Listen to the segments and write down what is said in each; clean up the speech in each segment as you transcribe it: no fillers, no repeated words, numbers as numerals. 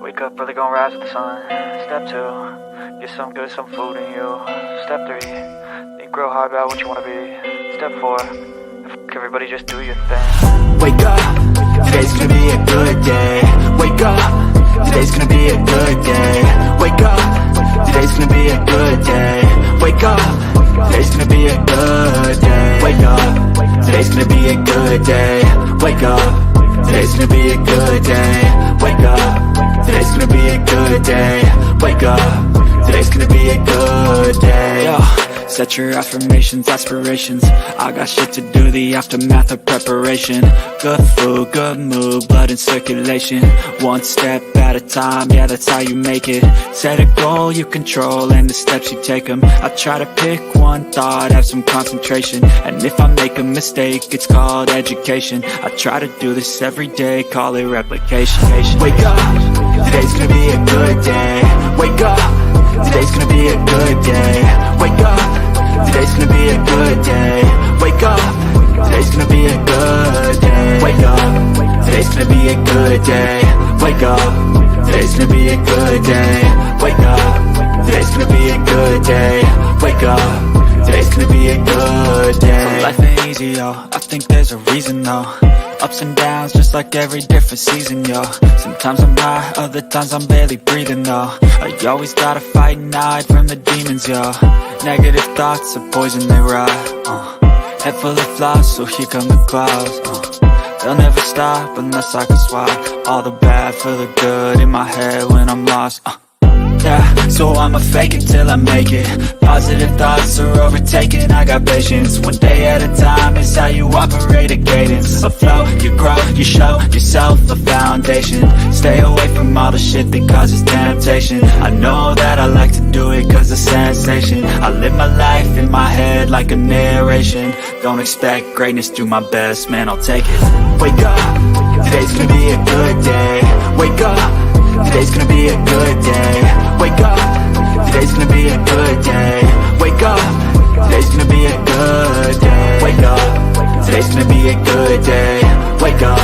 Wake up, really gonna rise with the sun. Step 2, get some good, some food in you. Step 3, think real hard about what you wanna be. Step 4, everybody just do your thing. Wake up, today's gonna be a good day. Wake up, today's gonna be a good day. Wake up, today's gonna be a good day. Wake up, today's gonna be a good day. Wake up, today's gonna be a good day. Wake up, today's gonna be a good day. Wake up, today's gonna be a good day. Wake up, today's gonna be a good day. Yo, set your affirmations, aspirations. I got shit to do, the aftermath of preparation. Good food, good mood, blood in circulation. One step at a time, yeah, that's how you make it. Set a goal you control and the steps you take them. I try to pick one thought, have some concentration. And if I make a mistake, it's called education. I try to do this every day, call it replication. Wake up, today's gonna be a good day. Wake up, today's gonna be a good day. Wake up, today's gonna be a good day. Wake up, today's gonna be a good day. Wake up, today's gonna be a good day. Wake up, today's gonna be a good day. Wake up, today's gonna be a good day. Wake up, today's gonna be a good day. So life ain't easy, yo, I think there's a reason though. Ups and downs, just like every different season, yo. Sometimes I'm high, other times I'm barely breathing, though. I always gotta fight and hide from the demons, yo. Negative thoughts are poison, they rot. Head full of flies, so here come the clouds. They'll never stop unless I can swap all the bad for the good in my head when I'm lost. Yeah, so I'ma fake it till I make it. Positive thoughts are overtaken, I got patience. One day at a time is how you operate a cadence. A flow, you grow, you show yourself a foundation. Stay away from all the shit that causes temptation. I know that I like to do it cause it's sensation. I live my life in my head like a narration. Don't expect greatness, do my best, man, I'll take it. Wake up, today's gonna be a good day. Wake up, today's gonna be a good day. Wake up, today's gonna be a good day. Wake up, today's gonna be a good day. Wake up, today's gonna be a good day. Wake up,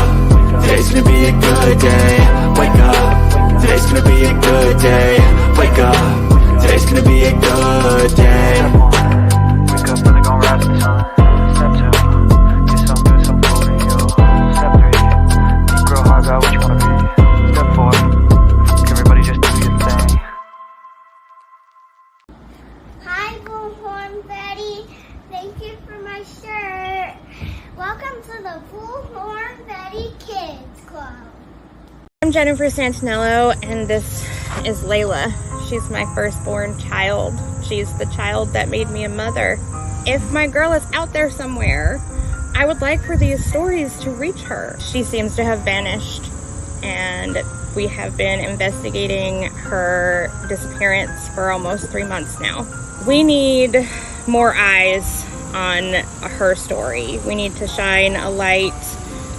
today's gonna be a good day. Wake up, today's gonna be a good day. Wake up, today's gonna be a good day. Wake up, really gonna rise with the sun. Step 2, get some good, some food in you. Step 3, think real hard about what you wanna be. Step 4, everybody just do your thing. Hi, Bullhorn Betty. Thank you for my shirt. Welcome to the Bullhorn Betty Kids Club. I'm Jennifer Santinello, and this is Layla. She's my firstborn child. She's the child that made me a mother. If my girl is out there somewhere, I would like for these stories to reach her. She seems to have vanished, and we have been investigating her disappearance for almost 3 months now. We need more eyes on her story. We need to shine a light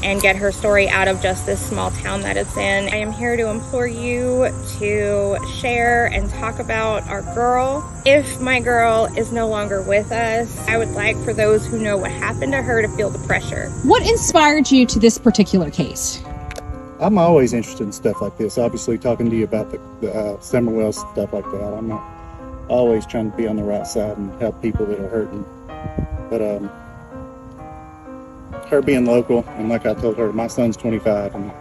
and get her story out of just this small town that it's in. I am here to implore you to share and talk about our girl. If my girl is no longer with us, I would like for those who know what happened to her to feel the pressure. What inspired you to this particular case? I'm always interested in stuff like this. Obviously, talking to you about the Summerwell stuff like that, I'm not always trying to be on the right side and help people that are hurting. But her being local, and like I told her, my son's 25 and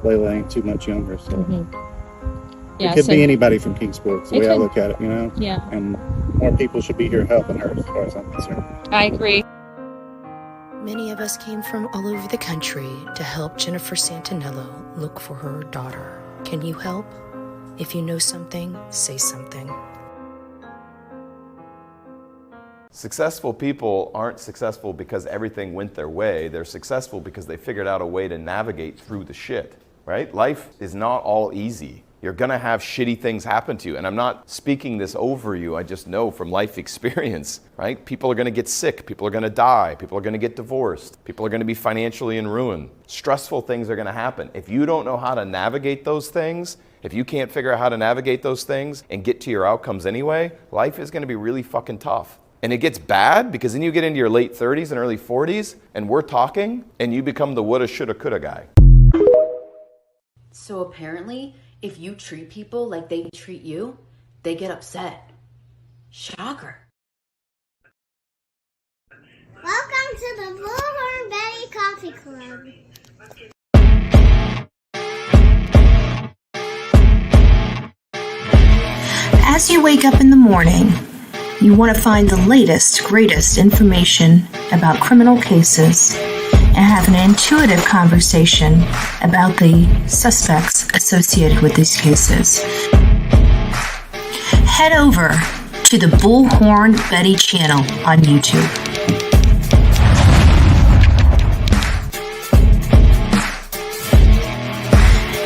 Layla ain't too much younger, so Yeah, it could so be anybody from Kingsport. It's the way I could. look at it, you know. Yeah, And more people should be here helping her, as far as I'm concerned. I agree. Many of us came from all over the country to help Jennifer Santinello look for her daughter. Can you help? If you know something, say something. Successful people aren't successful because everything went their way. They're successful because they figured out a way to navigate through the shit, right? Life is not all easy. You're gonna have shitty things happen to you. And I'm not speaking this over you, I just know from life experience, right? People are gonna get sick, people are gonna die, people are gonna get divorced, people are gonna be financially in ruin. Stressful things are gonna happen. If you don't know how to navigate those things, if you can't figure out how to navigate those things and get to your outcomes anyway, life is gonna be really fucking tough. And it gets bad because then you get into your late 30s and early 40s and we're talking and you become the woulda, shoulda, coulda guy. So apparently If you treat people like they treat you, they get upset. Shocker. Welcome to the Bullhorn Betty Coffee Club. As you wake up in the morning, you want to find the latest, greatest information about criminal cases and have an intuitive conversation about the suspects associated with these cases. Head over to the Bullhorn Betty channel on YouTube.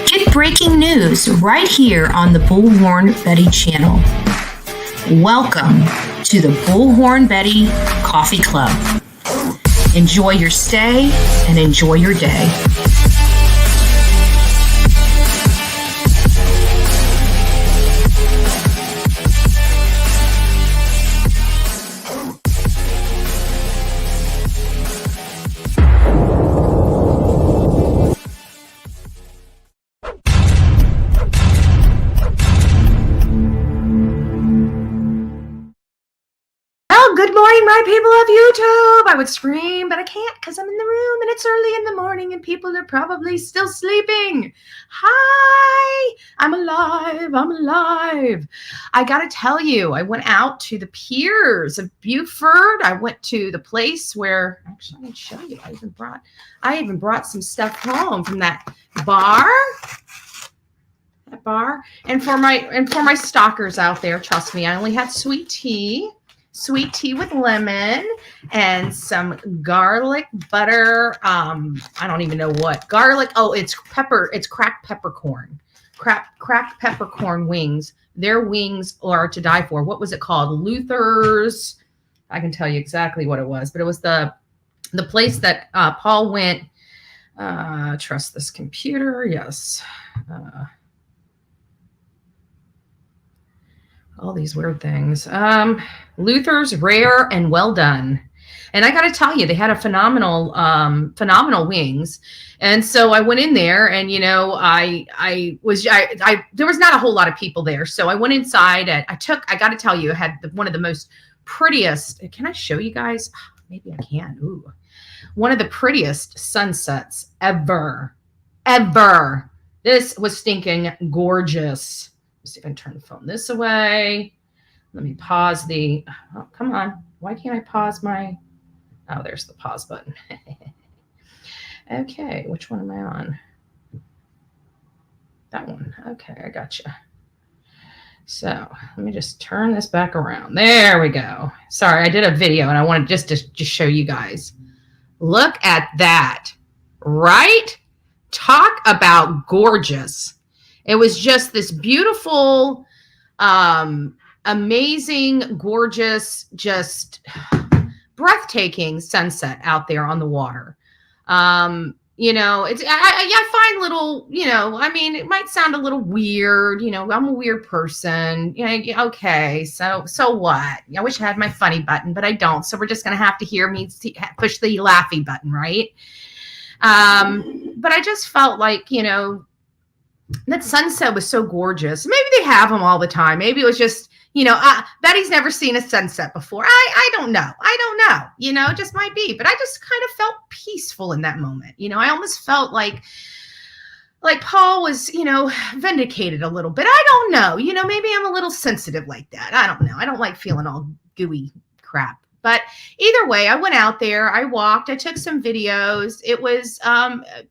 Get breaking news right here on the Bullhorn Betty channel. Welcome to the Bullhorn Betty Coffee Club. Enjoy your stay and enjoy your day. Good morning, my people of YouTube. I would scream, but I can't because I'm in the room and it's early in the morning and people are probably still sleeping. Hi, I'm alive. I'm alive. I got to tell you, I went out to the piers of Beaufort. I went to the place where, actually, let me show you. I even brought some stuff home from that bar. And for my stalkers out there, trust me, I only had sweet tea with lemon and some garlic butter. I don't even know what garlic. Oh, it's pepper. It's cracked peppercorn, cracked peppercorn wings. Their wings are to die for. What was it called? Luther's. I can tell you exactly what it was, but it was the place that Paul went. Trust this computer. Yes. All these weird things. Luther's Rare and Well Done. And I got to tell you, they had a phenomenal wings. And so I went in there and, you know, there was not a whole lot of people there. So I went inside and I got to tell you, I had one of the most prettiest. Can I show you guys? Maybe I can. Ooh, one of the prettiest sunsets ever. This was stinking gorgeous. Let's see if I can turn the phone this away. Let me pause the, oh, come on. Why can't I pause my, oh, there's the pause button. Okay, which one am I on? That one. Okay, I gotcha. So let me just turn this back around. There we go. Sorry, I did a video and I wanted just to show you guys. Look at that, right? Talk about gorgeous. It was just this beautiful, amazing, gorgeous, just breathtaking sunset out there on the water. You know, I find little, you know, I mean, it might sound a little weird. You know, I'm a weird person. You know, okay, so what? I wish I had my funny button, but I don't. So we're just going to have to hear me push the laughy button, right? But I just felt like, you know, that sunset was so gorgeous. Maybe they have them all the time. Maybe it was just, you know, Betty's never seen a sunset before. I don't know. You know, it just might be. But I just kind of felt peaceful in that moment. You know, I almost felt like Paul was, you know, vindicated a little bit. I don't know. You know, maybe I'm a little sensitive like that. I don't know. I don't like feeling all gooey crap. But either way, I went out there. I walked. I took some videos. It was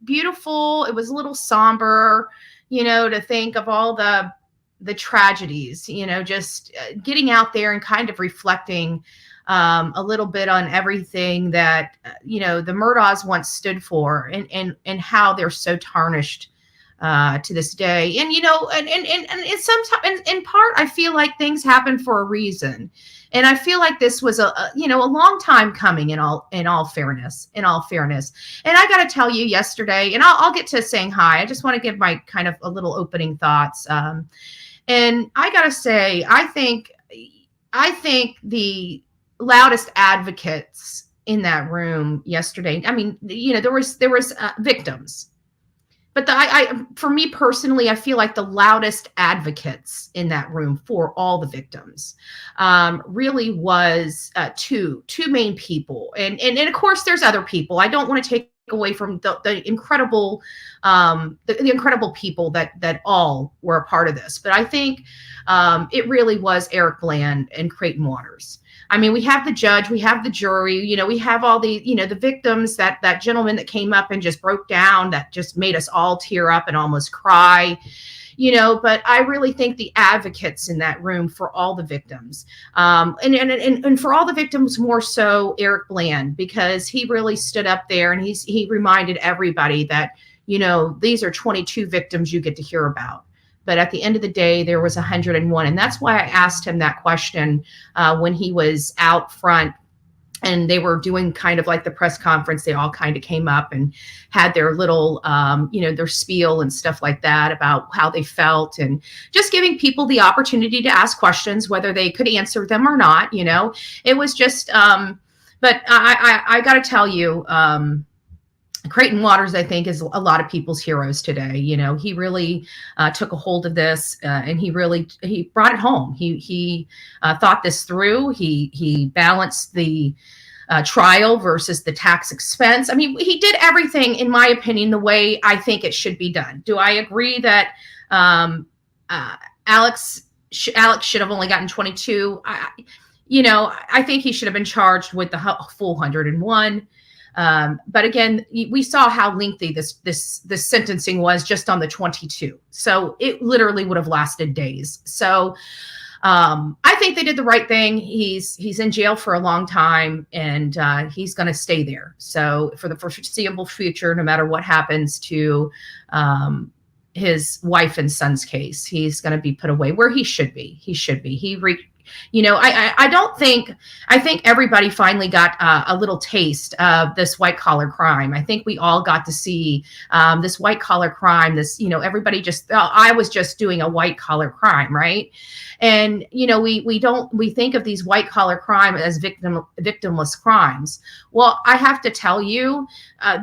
beautiful. It was a little somber, you know, to think of all the tragedies, you know, just getting out there and kind of reflecting a little bit on everything that, you know, the Murdaughs once stood for and how they're so tarnished to this day. And, you know, and sometimes in part, I feel like things happen for a reason. And I feel like this was a long time coming in all fairness. And I got to tell you yesterday, and I'll get to saying hi. I just want to give my kind of a little opening thoughts. And I got to say, I think the loudest advocates in that room yesterday, I mean, you know, there was victims. but for me personally, I feel like the loudest advocates in that room for all the victims really was two main people. And of course, there's other people. I don't want to take away from the incredible the incredible people that all were a part of this. But I think it really was Eric Bland and Creighton Waters. I mean, we have the judge, we have the jury, we have all the, the victims, that gentleman that came up and just broke down, that just made us all tear up and almost cry, but I really think the advocates in that room for all the victims, and for all the victims, more so Eric Bland, because he really stood up there and he reminded everybody that, these are 22 victims you get to hear about. But at the end of the day, there was 101. And that's why I asked him that question when he was out front and they were doing kind of like the press conference. They all kind of came up and had their little, their spiel and stuff like that about how they felt, and just giving people the opportunity to ask questions, whether they could answer them or not. It was just, but I got to tell you, Creighton Waters, I think, is a lot of people's heroes today. He really took a hold of this and he brought it home. He thought this through. He balanced the trial versus the tax expense. I mean, he did everything, in my opinion, the way I think it should be done. Do I agree that Alex should have only gotten 22? I think he should have been charged with the full 101. But again, we saw how lengthy this sentencing was just on the 22. So it literally would have lasted days. So I think they did the right thing. He's in jail for a long time, and he's going to stay there. So for the foreseeable future, no matter what happens to his wife and son's case, he's going to be put away where he should be. I think everybody finally got a little taste of this white collar crime. I think we all got to see this white collar crime, everybody just thought I was just doing a white collar crime, right? And, we think of these white collar crime as victimless crimes. Well, I have to tell you,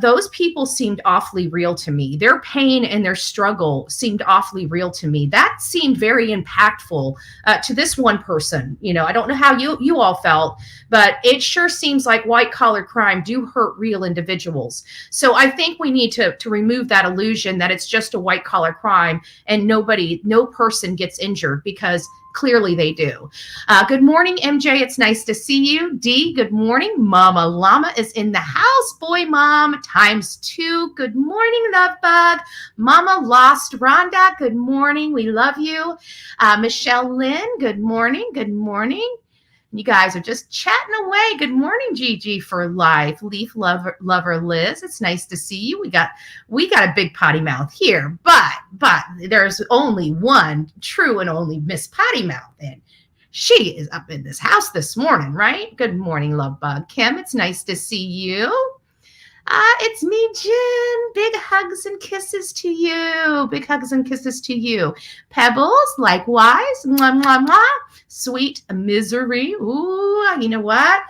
those people seemed awfully real to me. Their pain and their struggle seemed awfully real to me. That seemed very impactful to this one person. I don't know how you all felt, but it sure seems like white collar crime do hurt real individuals. So I think we need to remove that illusion that it's just a white collar crime and no person gets injured, because clearly they do. Good morning, MJ. It's nice to see you. D, good morning. Mama Llama is in the house. Boy, Mom, ×2. Good morning, Love Bug. Mama Lost Rhonda, good morning. We love you. Michelle Lynn, good morning. Good morning. You guys are just chatting away. Good morning, Gigi for life. Leaf lover Liz, it's nice to see you. We got a big potty mouth here, but there's only one true and only Miss Potty Mouth, and she is up in this house this morning, right? Good morning, Love Bug. Kim, it's nice to see you. It's me, Jen. Big hugs and kisses to you. Big hugs and kisses to you. Pebbles, likewise. Mwah, mwah, mwah. Sweet misery. Ooh, you know what?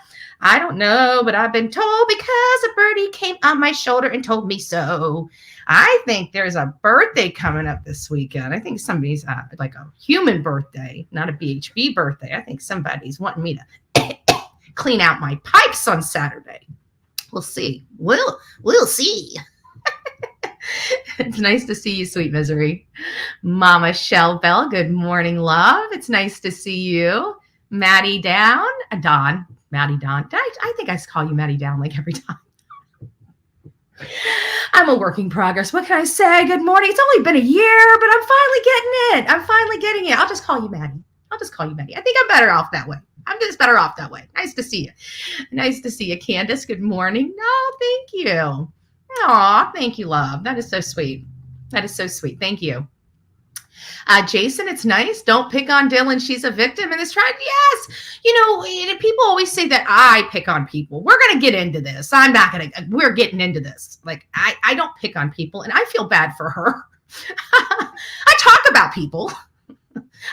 I don't know, but I've been told because a birdie came on my shoulder and told me so. I think there's a birthday coming up this weekend. I think somebody's like a human birthday, not a BHB birthday. I think somebody's wanting me to clean out my pipes on Saturday. We'll see. We'll see. It's nice to see you, sweet misery. Mama Shell Bell, good morning, love. It's nice to see you. Maddie Down. Maddie Dawn. I think I call you Maddie Down like every time. I'm a work in progress. What can I say? Good morning. It's only been a year, but I'm finally getting it. I'll just call you Maddie. I think I'm better off that way. I'm just better off that way. Nice to see you. Nice to see you, Candace. Good morning. No, thank you. Aw, thank you, love. That is so sweet. Thank you. Jason, it's nice. Don't pick on Dylan. She's a victim in this trial. Yes. People always say that I pick on people. We're going to get into this. We're getting into this. Like, I don't pick on people, and I feel bad for her. I talk about people.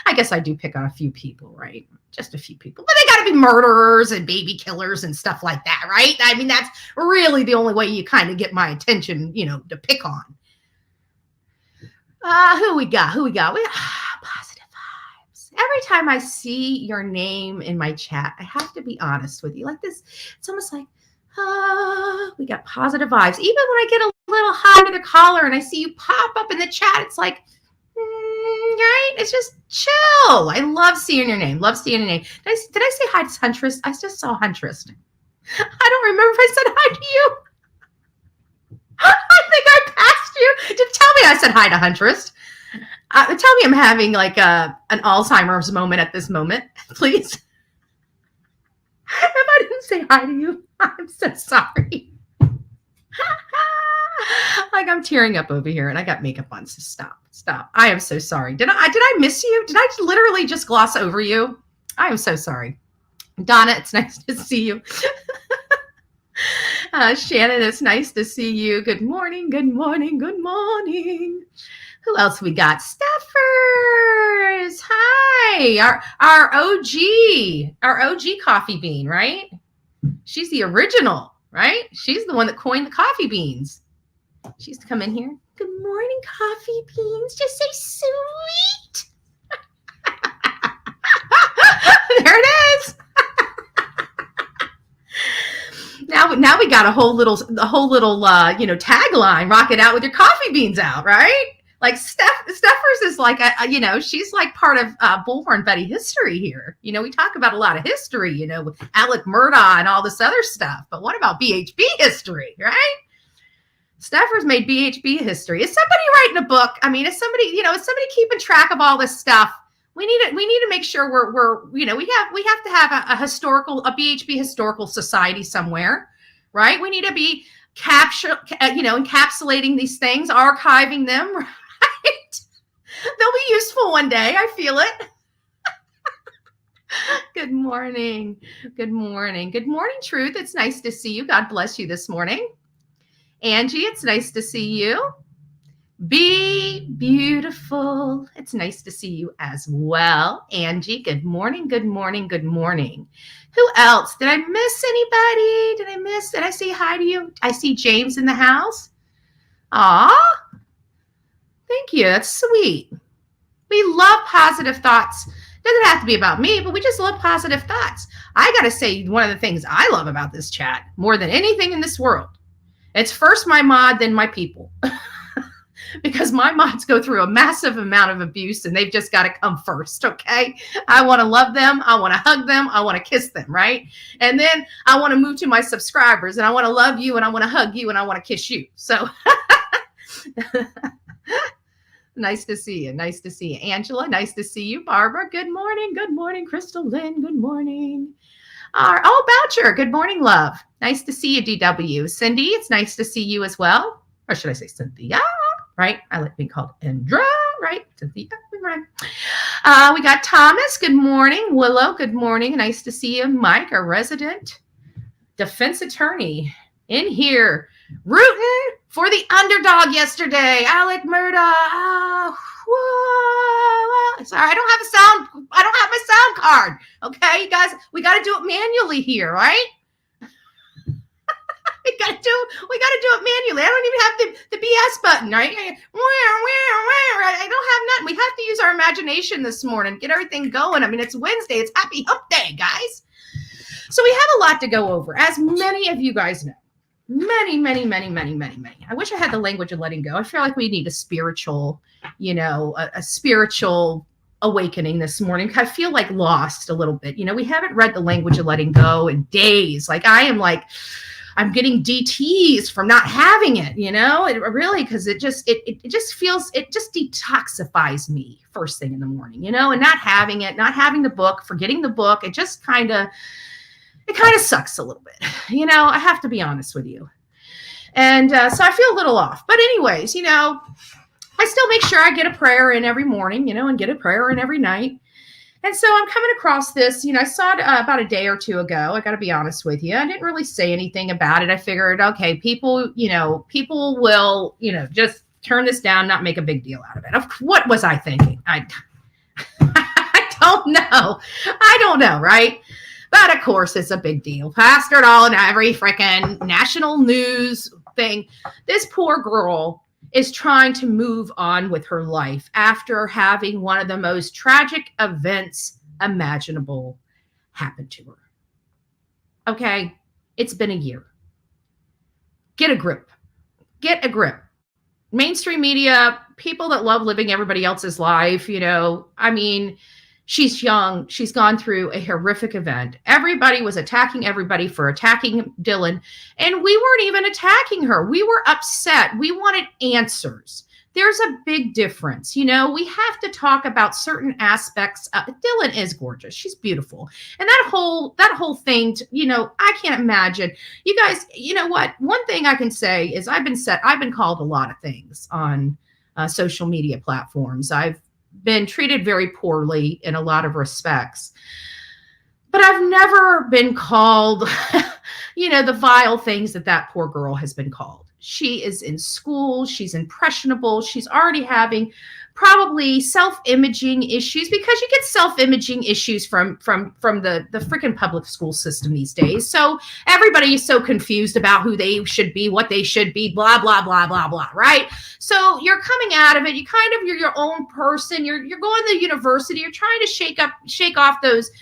I guess I do pick on a few people, right? Just a few people. But they got to be murderers and baby killers and stuff like that, right? I mean, that's really the only way you kind of get my attention, to pick on. Who we got? Positive vibes. Every time I see your name in my chat, I have to be honest with you. Like this, it's almost like, we got positive vibes. Even when I get a little hot under the collar and I see you pop up in the chat, it's like, right? It's just chill. I love seeing your name. Love seeing your name. Did I say hi to Huntress? I just saw Huntress. I don't remember if I said hi to you. I think I passed you. Just tell me I said hi to Huntress. Tell me I'm having like an Alzheimer's moment at this moment, please. If I didn't say hi to you, I'm so sorry. Like I'm tearing up over here and I got makeup on, so stop. I am so sorry. Did I miss you? Did I literally just gloss over you? I am so sorry. Donna, it's nice to see you. Shannon, it's nice to see you. Good morning. Who else we got? Steffers. Hi. Our OG coffee bean, right? She's the original, right? She's the one that coined the coffee beans. She used to come in here. Good morning, coffee beans. Just say sweet. There it is. Now we got a whole little tagline. Rock it out with your coffee beans out, right? Like Steffers is like she's like part of Bullhorn Betty history here. We talk about a lot of history, with Alec Murdaugh and all this other stuff. But what about BHB history, right? Steffers made BHB history. Is somebody writing a book? I mean, is somebody keeping track of all this stuff? We need to make sure we have to have a BHB historical society somewhere, right? We need to be encapsulating these things, archiving them, right? They'll be useful one day. I feel it. Good morning, Truth. It's nice to see you. God bless you this morning. Angie, it's nice to see you. Be beautiful. It's nice to see you as well. Angie, good morning. Who else? Did I miss anybody? Did I say hi to you? I see James in the house. Aw, thank you. That's sweet. We love positive thoughts. Doesn't have to be about me, but we just love positive thoughts. I got to say, one of the things I love about this chat more than anything in this world, it's first my mod, then my people. Because my mods go through a massive amount of abuse and they've just got to come first, okay? I want to love them. I want to hug them. I want to kiss them, right? And then I want to move to my subscribers and I want to love you and I want to hug you and I want to kiss you. So nice to see you. Angela, nice to see you. Barbara, good morning. Crystal Lynn, good morning. Boucher, good morning, love. Nice to see you, DW. Cindy, it's nice to see you as well. Or should I say Cynthia? Right? I like being called Indra, right? Cynthia, right? We got Thomas. Good morning. Willow, good morning. Nice to see you. Mike, our resident defense attorney in here, rooting for the underdog yesterday. Alec Murdaugh. Sorry, I don't have my sound card. Okay, you guys, we got to do it manually here, right? We got to do it manually. I don't even have the BS button, right? I don't have nothing. We have to use our imagination this morning, get everything going. I mean, it's Wednesday. It's Happy Hump Day, guys. So we have a lot to go over, as many of you guys know. Many. I wish I had the language of letting go. I feel like we need a spiritual, a spiritual awakening this morning. I feel like lost a little bit. We haven't read the language of letting go in days. I'm getting DTs from not having it, it really, because it just detoxifies me first thing in the morning, and not having the book, forgetting the book. It just kind of sucks a little bit. I have to be honest with you. And so I feel a little off, but anyways, I still make sure I get a prayer in every morning, and get a prayer in every night. And so I'm coming across this, I saw it about a day or two ago. I got to be honest with you. I didn't really say anything about it. I figured, okay, people will, just turn this down, not make a big deal out of it. What was I thinking? I don't know. Right? But of course, it's a big deal. Plastered all in every freaking national news thing. This poor girl is trying to move on with her life after having one of the most tragic events imaginable happen to her. Okay, it's been a year. Get a grip. Get a grip. Mainstream media, people that love living everybody else's life, I mean, she's young. She's gone through a horrific event. Everybody was attacking everybody for attacking Dylan, and we weren't even attacking her. We were upset. We wanted answers. There's a big difference. We have to talk about certain aspects. Dylan is gorgeous. She's beautiful. And that whole thing, I can't imagine. You guys, you know what? One thing I can say is I've been called a lot of things on social media platforms. I've been treated very poorly in a lot of respects. But I've never been called, the vile things that poor girl has been called. She is in school. She's impressionable. She's already having probably self-imaging issues, because you get self-imaging issues from the freaking public school system these days. So everybody is so confused about who they should be, what they should be, blah, blah, blah, blah, blah, right? So you're coming out of it. You're your own person. You're going to university. You're trying to shake off those,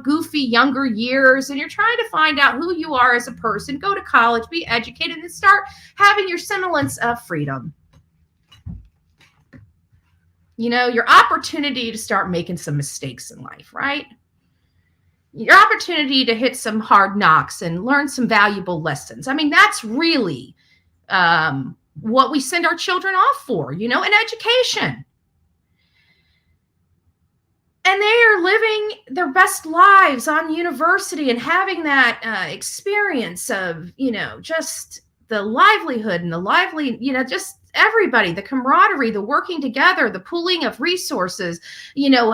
goofy younger years, and you're trying to find out who you are as a person, go to college, be educated, and start having your semblance of freedom. Your opportunity to start making some mistakes in life, right? Your opportunity to hit some hard knocks and learn some valuable lessons. I mean, that's really what we send our children off for, an education. And they are living their best lives on university and having that experience of, just the livelihood and the just everybody, the camaraderie, the working together, the pooling of resources,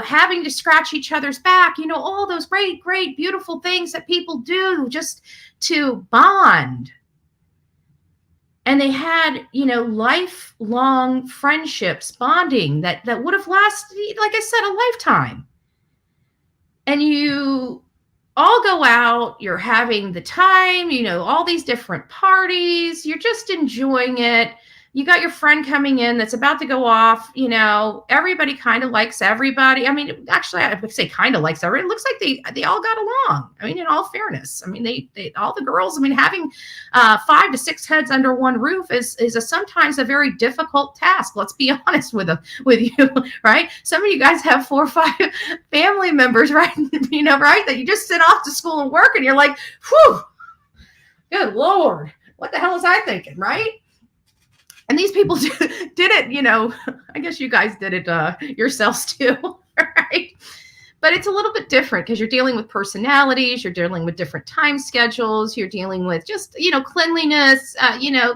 having to scratch each other's back, all those great, great, beautiful things that people do just to bond. And they had, lifelong friendships, bonding that would have lasted, like I said, a lifetime. And you all go out, you're having the time, all these different parties, you're just enjoying it. You got your friend coming in that's about to go off, everybody kind of likes everybody. I mean, actually, I would say kind of likes everybody. It looks like they all got along. I mean, in all fairness, I mean, they all the girls, having 5 to 6 heads under one roof is sometimes a very difficult task. Let's be honest with you, right? Some of you guys have 4 or 5 family members, right? Right? That you just send off to school and work, and you're like, whew, good Lord, what the hell was I thinking, right? And these people did it, I guess you guys did it yourselves too, right? But it's a little bit different because you're dealing with personalities, you're dealing with different time schedules, you're dealing with just, cleanliness.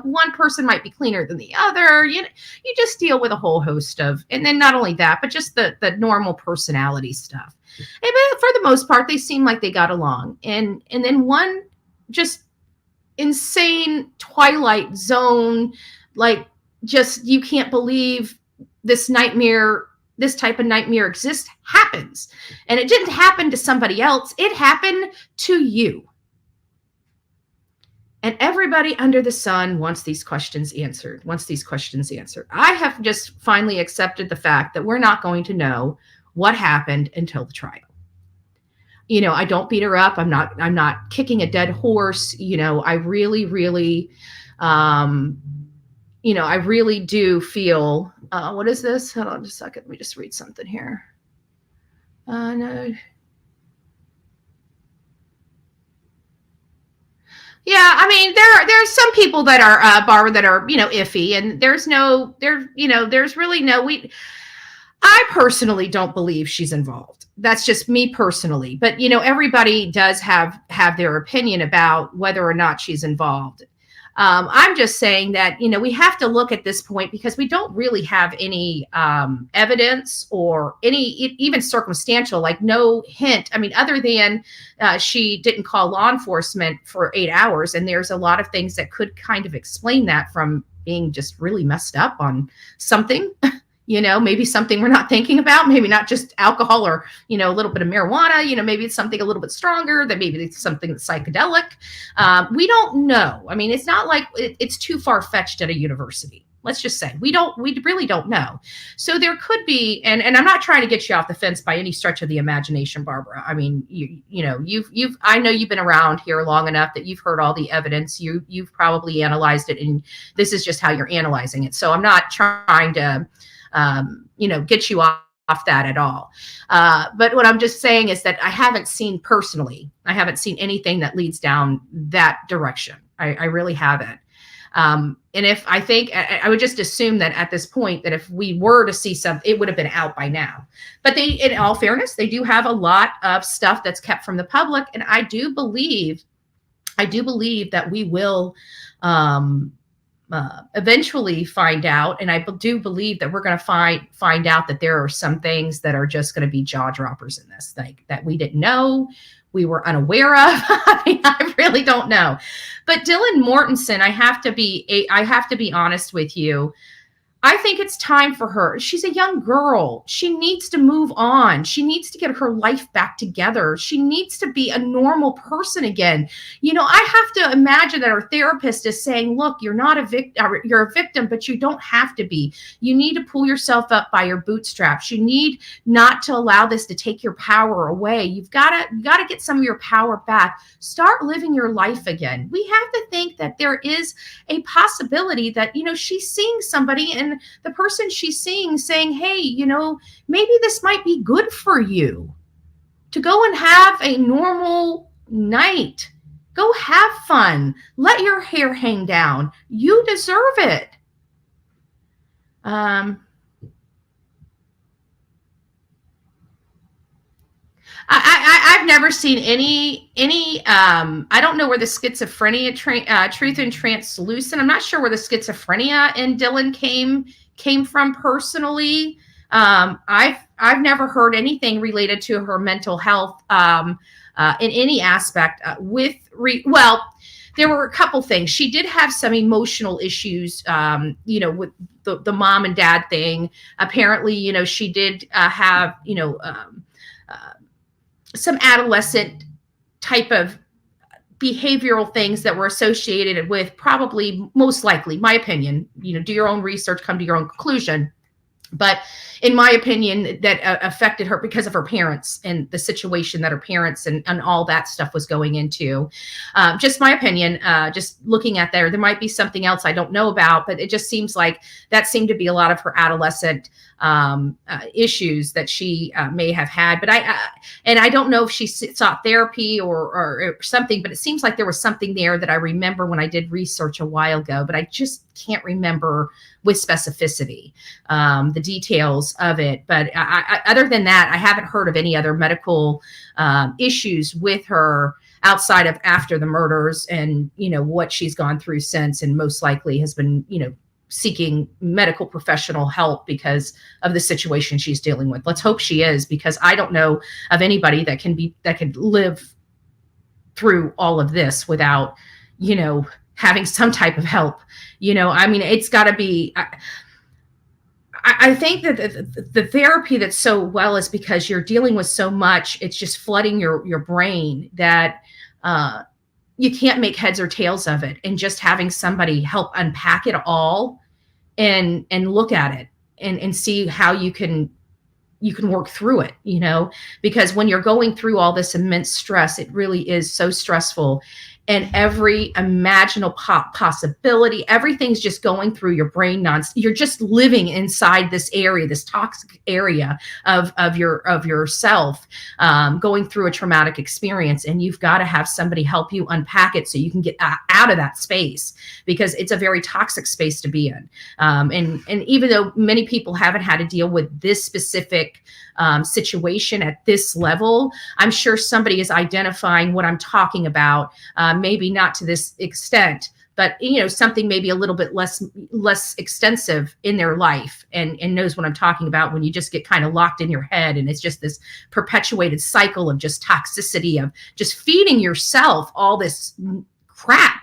One person might be cleaner than the other. You just deal with a whole host of, and then not only that, but just the normal personality stuff. And for the most part, they seem like they got along. And then one just insane Twilight Zone, like, just, you can't believe this type of nightmare exists, happens. And it didn't happen to somebody else. It happened to you. And everybody under the sun wants these questions answered, I have just finally accepted the fact that we're not going to know what happened until the trial. I don't beat her up. I'm not kicking a dead horse. I really, really, I really do feel, what is this? Hold on just a second. Let me just read something here. No. Yeah, I mean, there's some people that are, Barbara, that are, iffy, and there's really no, I personally don't believe she's involved. That's just me personally. But, everybody does have their opinion about whether or not she's involved. I'm just saying that, we have to look at this point because we don't really have any evidence or any even circumstantial, like no hint. I mean, other than she didn't call law enforcement for 8 hours. And there's a lot of things that could kind of explain that from being just really messed up on something. Maybe something we're not thinking about, maybe not just alcohol or, a little bit of marijuana, maybe it's something a little bit stronger, that maybe it's something that's psychedelic. We don't know. I mean, it's not like it's too far-fetched at a university. Let's just say we really don't know. So there could be, and I'm not trying to get you off the fence by any stretch of the imagination, Barbara. I mean, I know you've been around here long enough that you've heard all the evidence. You've probably analyzed it, and this is just how you're analyzing it. So I'm not trying to, get you off that at all. But what I'm just saying is that I haven't seen anything that leads down that direction. I really haven't. And if I would just assume that at this point, that if we were to see something, it would have been out by now. But in all fairness, they do have a lot of stuff that's kept from the public. And I do believe that we will, eventually find out. And I do believe that we're going to find out that there are some things that are just going to be jaw droppers in this, like that we didn't know, we were unaware of. I mean, I really don't know. But Dylan Mortensen, I have to be honest with you. I think it's time for her. She's a young girl. She needs to move on. She needs to get her life back together. She needs to be a normal person again. I have to imagine that her therapist is saying, look, you're not a victim, you're a victim, but you don't have to be. You need to pull yourself up by your bootstraps. You need not to allow this to take your power away. You've got to get some of your power back. Start living your life again. We have to think that there is a possibility that, she's seeing somebody, and the person she's seeing saying, hey, maybe this might be good for you to go and have a normal night. Go have fun. Let your hair hang down. You deserve it. I've never seen any I don't know where the schizophrenia truth and translucent. I'm not sure where the schizophrenia in Dylan came from personally. I've never heard anything related to her mental health in any aspect well, there were a couple things. She did have some emotional issues, with the mom and dad thing. Apparently, she did have, some adolescent type of behavioral things that were associated with, probably, most likely, my opinion, do your own research, come to your own conclusion. But in my opinion, that affected her because of her parents and the situation that her parents and all that stuff was going into. Just my opinion, just looking at there might be something else I don't know about, but it just seems like that seemed to be a lot of her adolescent issues that she may have had. But I don't know if she sought therapy or something, but it seems like there was something there that I remember when I did research a while ago, but I just can't remember with specificity the details of it. But other than that, I haven't heard of any other medical issues with her outside of after the murders and, what she's gone through since, and most likely has been, seeking medical professional help because of the situation she's dealing with. Let's hope she is, because I don't know of anybody that could live through all of this without, having some type of help. It's got to be. I think that the therapy that's so well is because you're dealing with so much. It's just flooding your brain that you can't make heads or tails of it. And just having somebody help unpack it all and look at it and see how you can work through it, because when you're going through all this immense stress, it really is so stressful. And every imaginable possibility, everything's just going through your brain you're just living inside this area, this toxic area of yourself, going through a traumatic experience. And you've got to have somebody help you unpack it so you can get out of that space, because it's a very toxic space to be in. And even though many people haven't had to deal with this specific situation at this level, I'm sure somebody is identifying what I'm talking about. Maybe not to this extent, but something maybe a little bit less extensive in their life, and knows what I'm talking about when you just get kind of locked in your head, and it's just this perpetuated cycle of just toxicity, of just feeding yourself all this crap.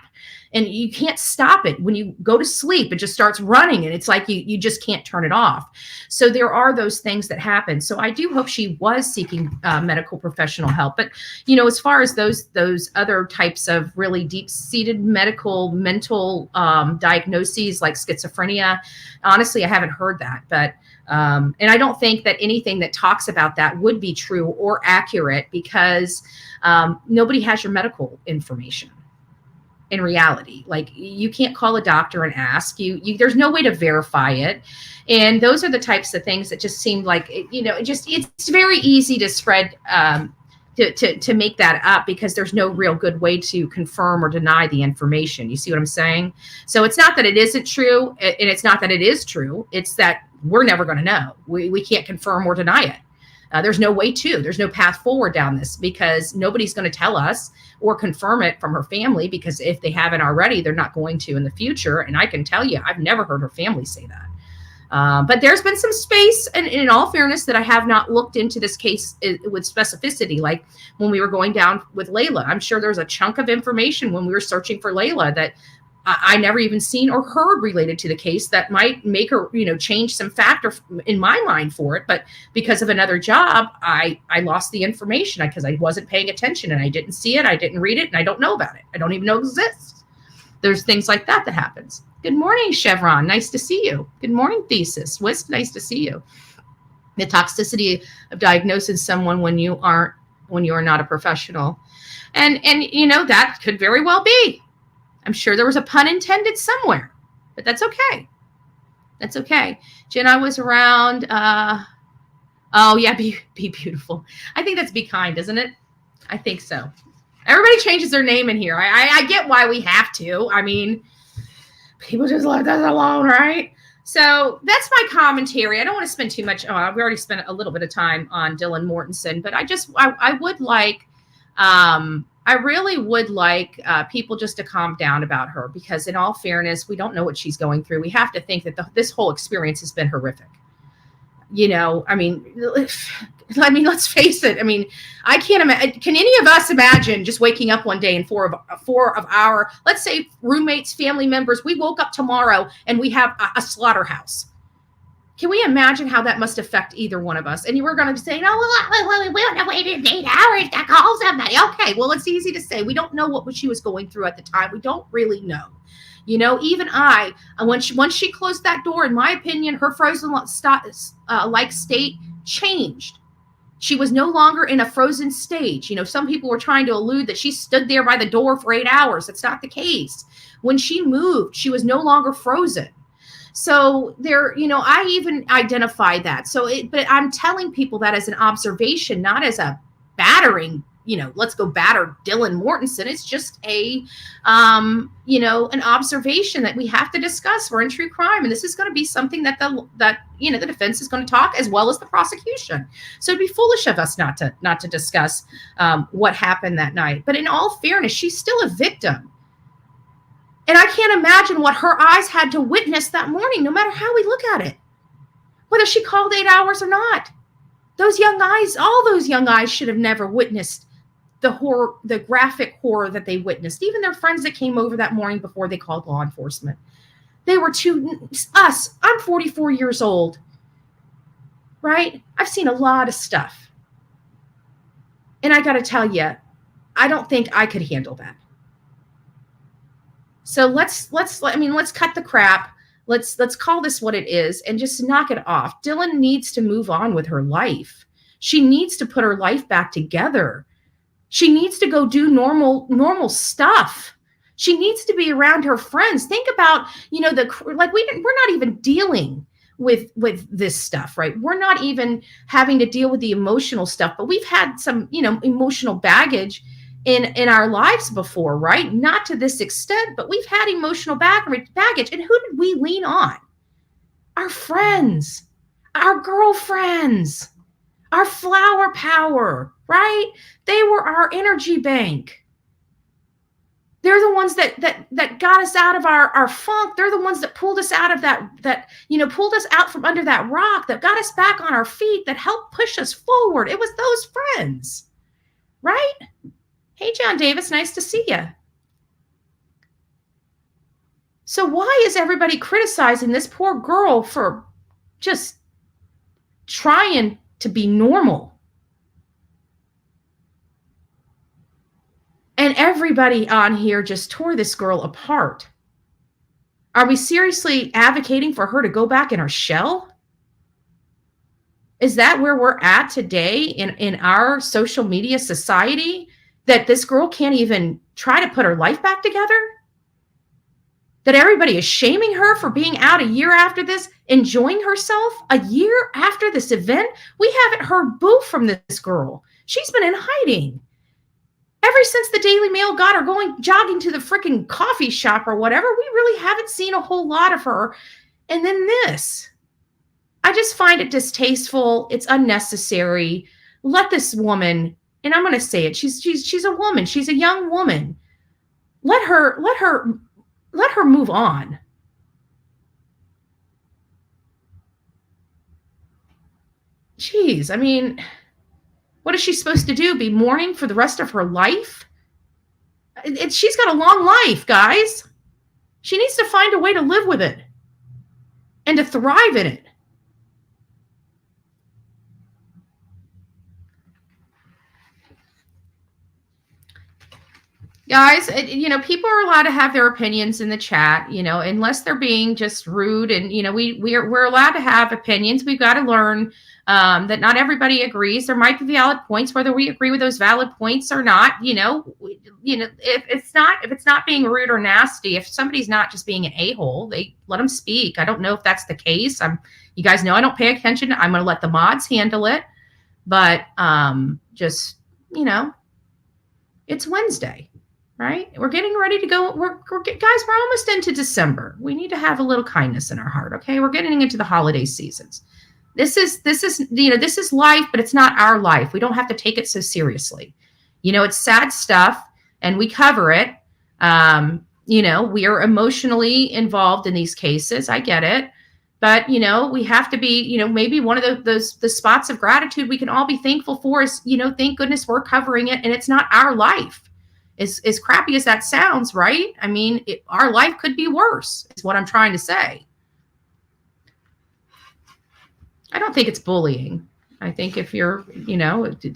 and you can't stop it. When you go to sleep, it just starts running, and it's like you just can't turn it off. So there are those things that happen. So I do hope she was seeking medical professional help. But as far as those other types of really deep-seated mental diagnoses like schizophrenia, honestly, I haven't heard that. But and I don't think that anything that talks about that would be true or accurate, because nobody has your medical information in reality. Like, you can't call a doctor and ask. There's no way to verify it. And those are the types of things that just seem like, it's very easy to spread, to make that up, because there's no real good way to confirm or deny the information. You see what I'm saying? So it's not that it isn't true, and it's not that it is true. It's that we're never going to know. We can't confirm or deny it. There's no way to. There's no path forward down this, because nobody's going to tell us or confirm it from her family, because if they haven't already, they're not going to in the future. And I can tell you, I've never heard her family say that. But there's been some space, and in all fairness, that I have not looked into this case with specificity. Like when we were going down with Layla, I'm sure there's a chunk of information when we were searching for Layla that I never even seen or heard related to the case that might make her, change some factor in my mind for it. But because of another job, I lost the information because I wasn't paying attention, and I didn't see it. I didn't read it, and I don't know about it. I don't even know it exists. There's things like that happens. Good morning, Chevron. Nice to see you. Good morning, Thesis. Wisp, nice to see you. The toxicity of diagnosing someone when you are not a professional. And that could very well be. I'm sure there was a pun intended somewhere, but that's okay. That's okay. Jen, I was around. Oh yeah, be beautiful. I think that's be kind, isn't it? I think so. Everybody changes their name in here. I get why we have to. I mean, people just let us alone, right? So that's my commentary. I don't want to spend too much. We already spent a little bit of time on Dylan Mortensen, but I would like. I really would like people just to calm down about her, because in all fairness, we don't know what she's going through. We have to think that this whole experience has been horrific. I mean, let's face it. I mean, I can't imagine. Can any of us imagine just waking up one day and four of our, let's say, roommates, family members, we woke up tomorrow and we have a slaughterhouse? Can we imagine how that must affect either one of us? And you were going to say, no, we don't have waited 8 hours to call somebody. Okay, well, it's easy to say. We don't know what she was going through at the time. We don't really know. Even once she closed that door, in my opinion, her frozen like state changed. She was no longer in a frozen stage. Some people were trying to allude that she stood there by the door for 8 hours. That's not the case. When she moved, she was no longer frozen. So there, I even identify that. But I'm telling people that as an observation, not as a battering, let's go batter Dylan Mortensen. It's just an observation that we have to discuss. We're in true crime, and this is going to be something that the defense is going to talk, as well as the prosecution. So it'd be foolish of us not to discuss what happened that night. But in all fairness, she's still a victim. And I can't imagine what her eyes had to witness that morning, no matter how we look at it. Whether she called 8 hours or not. All those young eyes should have never witnessed the horror, the graphic horror that they witnessed. Even their friends that came over that morning before they called law enforcement. They were I'm 44 years old, right? I've seen a lot of stuff. And I got to tell you, I don't think I could handle that. So let's cut the crap. Let's call this what it is and just knock it off. Dylan needs to move on with her life. She needs to put her life back together. She needs to go do normal stuff. She needs to be around her friends. Think about, we're not even dealing with this stuff, right? We're not even having to deal with the emotional stuff, but we've had some, emotional baggage in our lives before, right? Not to this extent, but we've had emotional baggage. And who did we lean on? Our friends, our girlfriends, our flower power, right? They were our energy bank. They're the ones that got us out of our funk. They're the ones that pulled us out of pulled us out from under that rock, that got us back on our feet, that helped push us forward. It was those friends, right? Hey, John Davis, nice to see you. So why is everybody criticizing this poor girl for just trying to be normal? And everybody on here just tore this girl apart. Are we seriously advocating for her to go back in her shell? Is that where we're at today in our social media society? That this girl can't even try to put her life back together? That everybody is shaming her for being out a year after this, enjoying herself a year after this event? We haven't heard boo from this girl. She's been in hiding. Ever since the Daily Mail got her going jogging to the freaking coffee shop or whatever, we really haven't seen a whole lot of her. And then this. I just find it distasteful. It's unnecessary. Let this woman, and I'm going to say it, she's a woman. She's a young woman. Let her move on. Jeez, I mean, what is she supposed to do? Be mourning for the rest of her life? She's got a long life, guys. She needs to find a way to live with it and to thrive in it. Guys, people are allowed to have their opinions in the chat, unless they're being just rude. And, we're allowed to have opinions. We've got to learn that not everybody agrees. There might be valid points, whether we agree with those valid points or not. If it's not being rude or nasty, if somebody's not just being an a-hole, they let them speak. I don't know if that's the case. You guys know I don't pay attention. I'm going to let the mods handle it. But it's Wednesday. Right? We're getting ready to go. We're almost into December. We need to have a little kindness in our heart. Okay. We're getting into the holiday seasons. This is life, but it's not our life. We don't have to take it so seriously. It's sad stuff and we cover it. We are emotionally involved in these cases. I get it. But, we have to be, maybe one of the spots of gratitude we can all be thankful for is, thank goodness we're covering it and it's not our life. As crappy as that sounds, right? I mean, our life could be worse, is what I'm trying to say. I don't think it's bullying. I think if you're,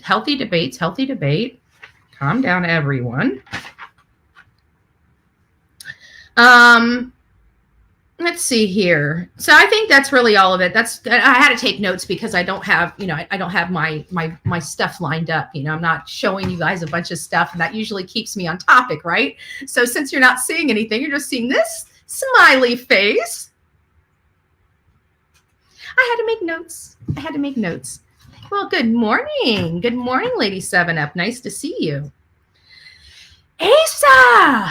healthy debate. Calm down, everyone. Let's see here. So I think that's really all of it. I had to take notes because I don't have, I don't have my stuff lined up. I'm not showing you guys a bunch of stuff, and that usually keeps me on topic, right? So since you're not seeing anything, you're just seeing this smiley face. I had to make notes. Well, good morning. Good morning, Lady 7-Up. Nice to see you. Asa.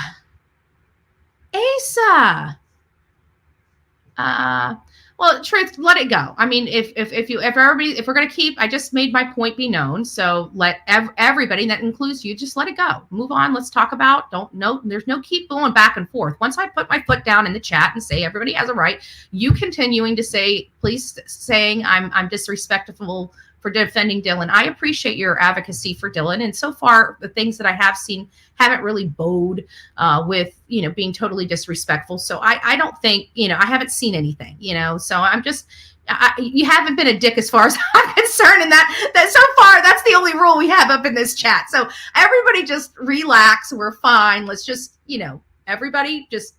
Well, truth, let it go. I mean, if we're going to keep, I just made my point be known. So let everybody, and that includes you, just let it go. Move on. Let's talk about, there's no keep going back and forth. Once I put my foot down in the chat and say everybody has a right, you continuing to say, please saying I'm disrespectful for defending Dylan. I appreciate your advocacy for Dylan. And so far, the things that I have seen haven't really bode with, being totally disrespectful. So I don't think, I haven't seen anything, so I'm just, you haven't been a dick as far as I'm concerned. And that so far, that's the only rule we have up in this chat. So everybody just relax. We're fine. Let's just, everybody just,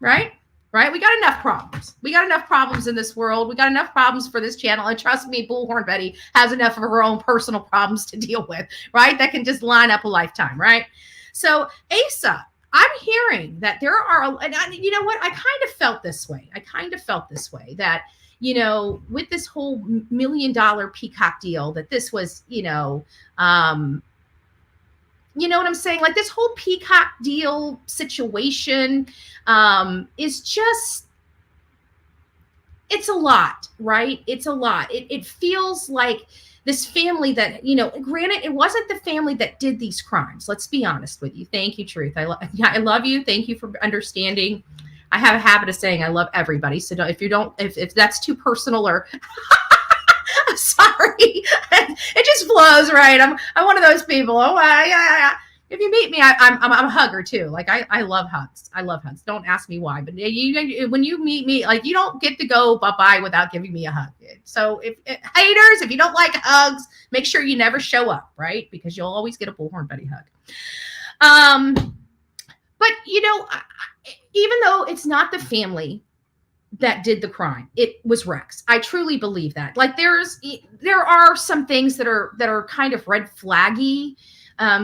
right? Right? We got enough problems. We got enough problems in this world. We got enough problems for this channel. And trust me, Bullhorn Betty has enough of her own personal problems to deal with, right? That can just line up a lifetime, right? So Asa, I'm hearing that there are, and you know what? I kind of felt this way. That, with this whole $1 million Peacock deal, that this was, you know what I'm saying? Like this whole Peacock deal situation is just, it's a lot, right? It's a lot. It feels like this family that, granted, it wasn't the family that did these crimes. Let's be honest with you. Thank you, Truth. I love you. Thank you for understanding. I have a habit of saying I love everybody. So if that's too personal or I'm sorry, it just flows, right? I'm one of those people. Oh, yeah. If you meet me, I'm a hugger too. Like I love hugs. I love hugs. Don't ask me why, but when you meet me, like you don't get to go bye-bye without giving me a hug. So if haters, if you don't like hugs, make sure you never show up, right? Because you'll always get a Bullhorn Betty hug. But even though it's not the family that did the crime, it was Rex. I truly believe that. Like there are some things that are kind of red flaggy.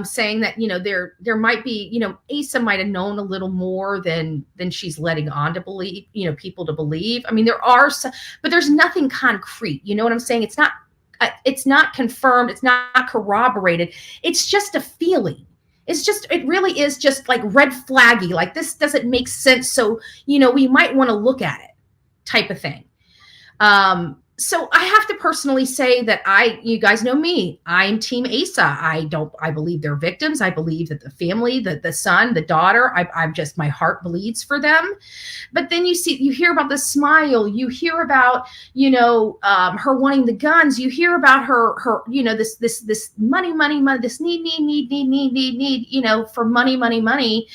Saying that, there might be, Asa might have known a little more than she's letting on to believe, people to believe. I mean, there are some, but there's nothing concrete. You know what I'm saying? It's not confirmed. It's not corroborated. It's just a feeling. It really is just like red flaggy. Like this doesn't make sense. So, we might want to look at it type of thing. So I have to personally say that you guys know me, I'm Team Asa. I believe they're victims. I believe that the family, the son, the daughter, I'm just, my heart bleeds for them. But then you hear about the smile, you hear about, her wanting the guns, you hear about her, this money, this need, for money.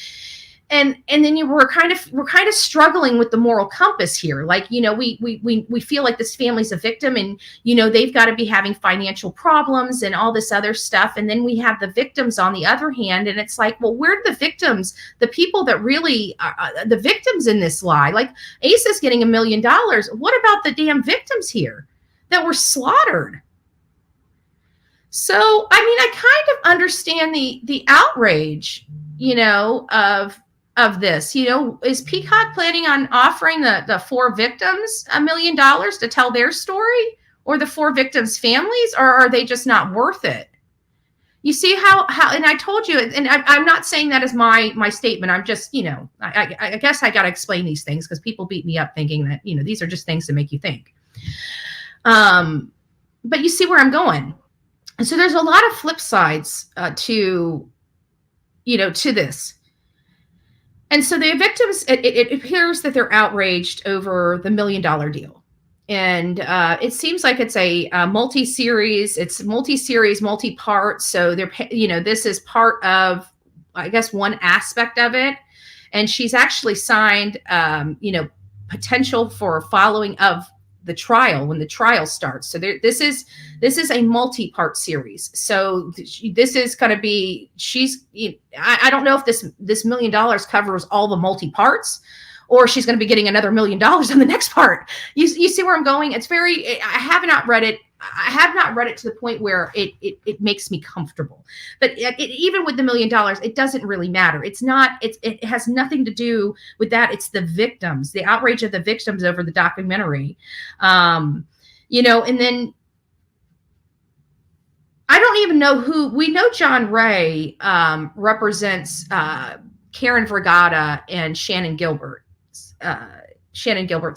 And then we're kind of struggling with the moral compass here. Like, we feel like this family's a victim and, they've got to be having financial problems and all this other stuff. And then we have the victims on the other hand. And it's like, well, where are the victims? The people that really the victims in this lie, like Asa's getting $1 million. What about the damn victims here that were slaughtered? So, I mean, I kind of understand the outrage, of this. Is Peacock planning on offering the 4 victims $1 million to tell their story, or the 4 victims' families, or are they just not worth it? You see how and I told you, and I'm not saying that as my statement. I'm just, I guess I got to explain these things because people beat me up thinking that, these are just things to make you think. But you see where I'm going. And so there's a lot of flip sides to this. And so the victims, it appears that they're outraged over the $1 million deal. And it seems like it's a multi-series, multi-part. So this is part of, I guess, one aspect of it. And she's actually signed, potential for following of the trial when the trial starts. So this is a multi-part series. So this is going to be, I don't know if this $1 million covers all the multi-parts, or she's going to be getting another $1 million on the next part. You see where I'm going? It's I have not read it. I have not read it to the point where it makes me comfortable. But even with the $1 million, it doesn't really matter. It's not. It has nothing to do with that. It's the victims, the outrage of the victims over the documentary, And then I don't even know who. We know John Ray represents Karen Vergata and Shannon Gilbert's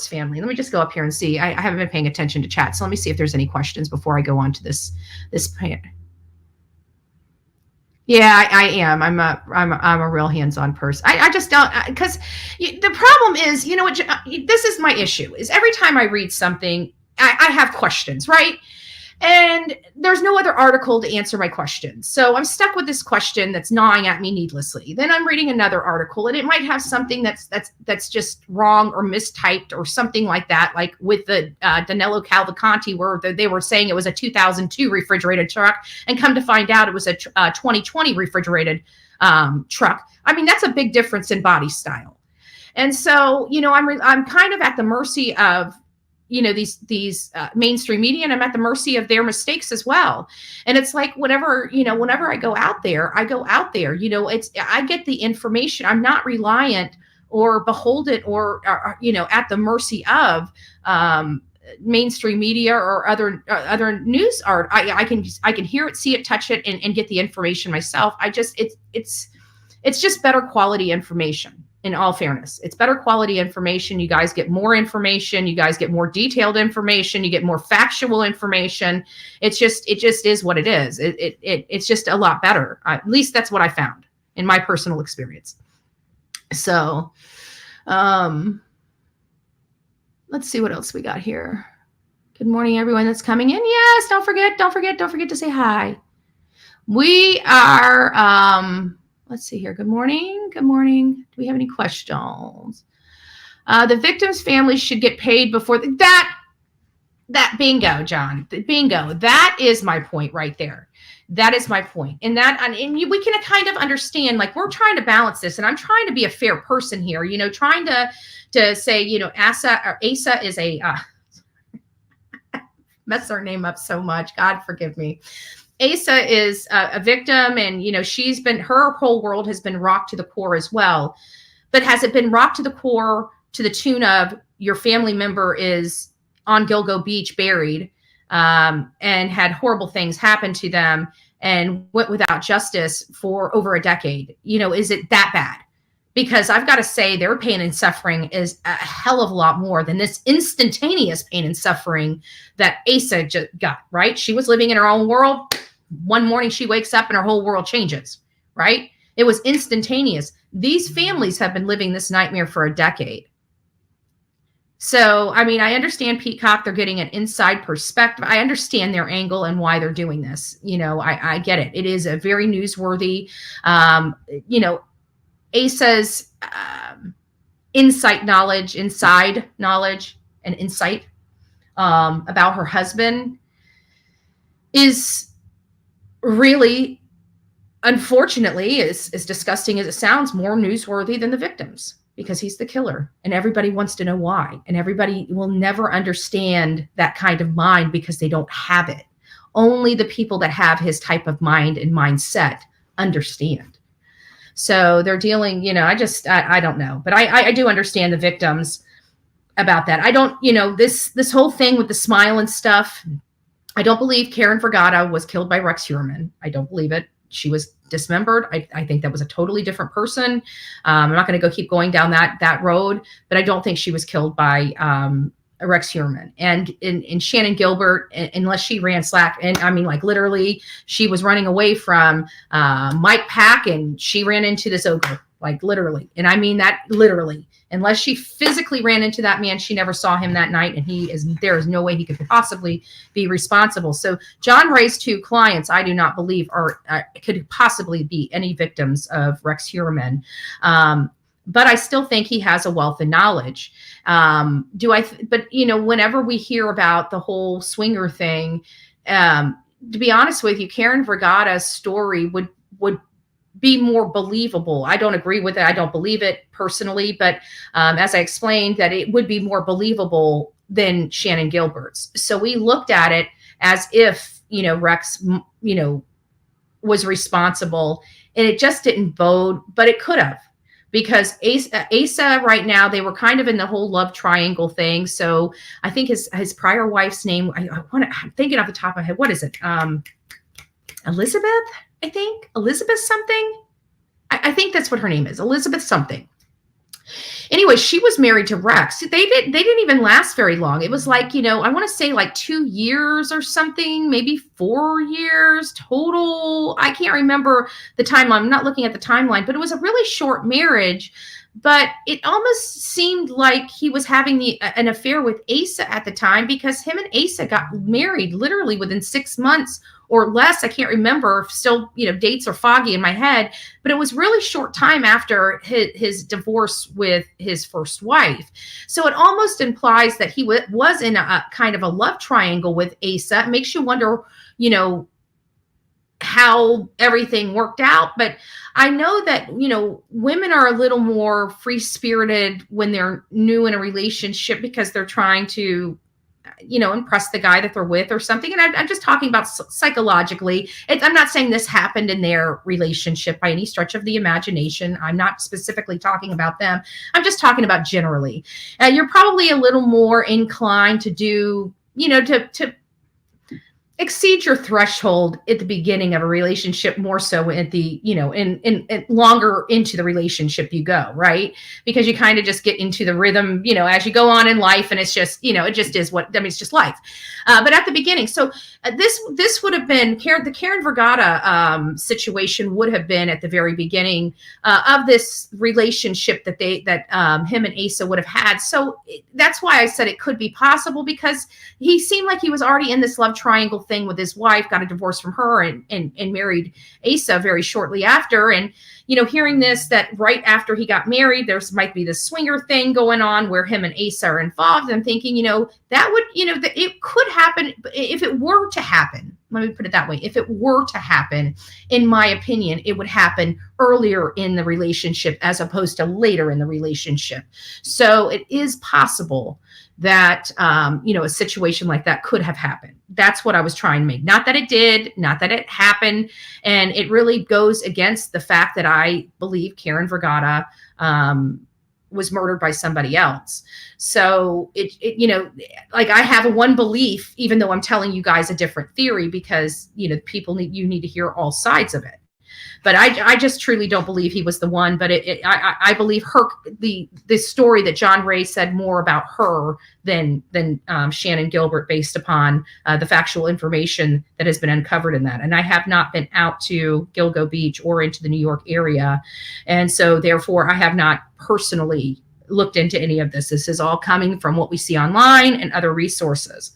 family. Let me just go up here and see. I haven't been paying attention to chat, so let me see if there's any questions before I go on to this point. Yeah, I am. I'm a real hands-on person. I just don't, because the problem is, this is my issue. Is every time I read something, I have questions, right? And there's no other article to answer my questions. So I'm stuck with this question that's gnawing at me needlessly. Then I'm reading another article and it might have something that's just wrong or mistyped or something like that, like with the Danilo Cavalcanti, where they were saying it was a 2002 refrigerated truck, and come to find out it was a 2020 refrigerated truck. I mean, that's a big difference in body style. And so, I'm kind of at the mercy of these mainstream media, and I'm at the mercy of their mistakes as well. And it's like, whenever I go out there, I get the information. I'm not reliant or beholden or at the mercy of mainstream media or other news art. I can hear it, see it, touch it, and get the information myself. It's just better quality information. In all fairness, it's better quality information. You guys get more information. You guys get more detailed information. You get more factual information. It just is what it is. It's just a lot better. At least that's what I found in my personal experience. So, let's see what else we got here. Good morning, everyone that's coming in. Yes, don't forget to say hi. We are, let's see here. Good morning. Good morning. Do we have any questions? The victim's family should get paid before that bingo, John. Bingo. That is my point right there. That is my point. And we can kind of understand, like, we're trying to balance this, and I'm trying to be a fair person here, trying to say, Asa is a mess her name up so much. God forgive me. Asa is a victim, and her whole world has been rocked to the core as well. But has it been rocked to the core to the tune of your family member is on Gilgo Beach buried, and had horrible things happen to them and went without justice for over a decade? Is it that bad? Because I've got to say, their pain and suffering is a hell of a lot more than this instantaneous pain and suffering that Asa just got, right? She was living in her own world. One morning she wakes up and her whole world changes, right? It was instantaneous. These families have been living this nightmare for a decade. So, I understand Peacock, they're getting an inside perspective. I understand their angle and why they're doing this. I get it. It is a very newsworthy, Asa's inside knowledge and insight about her husband is really, unfortunately, as disgusting as it sounds, more newsworthy than the victims, because he's the killer and everybody wants to know why. And everybody will never understand that kind of mind because they don't have it. Only the people that have his type of mind and mindset understand. So they're dealing, I don't know, but I do understand the victims about that. I don't, this whole thing with the smile and stuff. I don't believe Karen Vergata was killed by Rex Heuermann. I don't believe it. She was dismembered. I think that was a totally different person. I'm not going to keep going down that road, but I don't think she was killed by Rex Heuermann. And in Shannon Gilbert, unless she ran slack, and literally she was running away from Mike Pack, and she ran into this ogre, literally. And I mean that literally. Unless she physically ran into that man, she never saw him that night, and there is no way he could possibly be responsible. So John Ray's two clients, I do not believe could possibly be any victims of Rex Heuermann. But I still think he has a wealth of knowledge. But whenever we hear about the whole swinger thing, to be honest with you, Karen Vergata's story would be more believable. I don't agree with it. I don't believe it personally, but as I explained, that it would be more believable than Shannon Gilbert's. So we looked at it as if, Rex, was responsible, and it just didn't bode, but it could have. Because Asa right now, they were kind of in the whole love triangle thing. So I think his prior wife's name, I'm thinking off the top of my head, what is it? Elizabeth, I think. Elizabeth something. I think that's what her name is. Elizabeth something. Anyway, she was married to Rex. They didn't even last very long. It was I want to say 2 years or something, maybe 4 years total. I can't remember the timeline. I'm not looking at the timeline, but it was a really short marriage. But it almost seemed like he was having an affair with Asa at the time, because him and Asa got married literally within 6 months or less. I can't remember. Still, dates are foggy in my head, but it was really short time after his divorce with his first wife. So it almost implies that he was in a kind of a love triangle with Asa. It makes you wonder, how everything worked out. But I know that, women are a little more free-spirited when they're new in a relationship, because they're trying to, impress the guy that they're with or something. And I'm just talking about psychologically. I'm not saying this happened in their relationship by any stretch of the imagination. I'm not specifically talking about them. I'm just talking about generally. You're probably a little more inclined to do, to exceed your threshold at the beginning of a relationship, more so at the, in longer into the relationship you go, right? Because you kind of just get into the rhythm, as you go on in life, and it's just, it just is it's just life. But at the beginning, so this would have been the Karen Vergata situation would have been at the very beginning of this relationship that him and Asa would have had. So that's why I said it could be possible, because he seemed like he was already in this love triangle thing with his wife, got a divorce from her, and married Asa very shortly after. And, you know, hearing this, that right after he got married, there's might be this swinger thing going on where him and Asa are involved. I'm thinking, you know, that would, you know, that it could happen if it were to happen. Let me put it that way. If it were to happen, in my opinion, it would happen earlier in the relationship as opposed to later in the relationship. So it is possible that, you know, a situation like that could have happened. That's what I was trying to make. Not that it did, not that it happened. And it really goes against the fact that I believe Karen Vergata was murdered by somebody else. So it, you know, like I have one belief, even though I'm telling you guys a different theory, because, you know, you need to hear all sides of it. But I just truly don't believe he was the one. But I believe the story that John Ray said more about her than Shannon Gilbert, based upon the factual information that has been uncovered in that. And I have not been out to Gilgo Beach or into the New York area, and so therefore I have not personally looked into any of this. This is all coming from what we see online and other resources.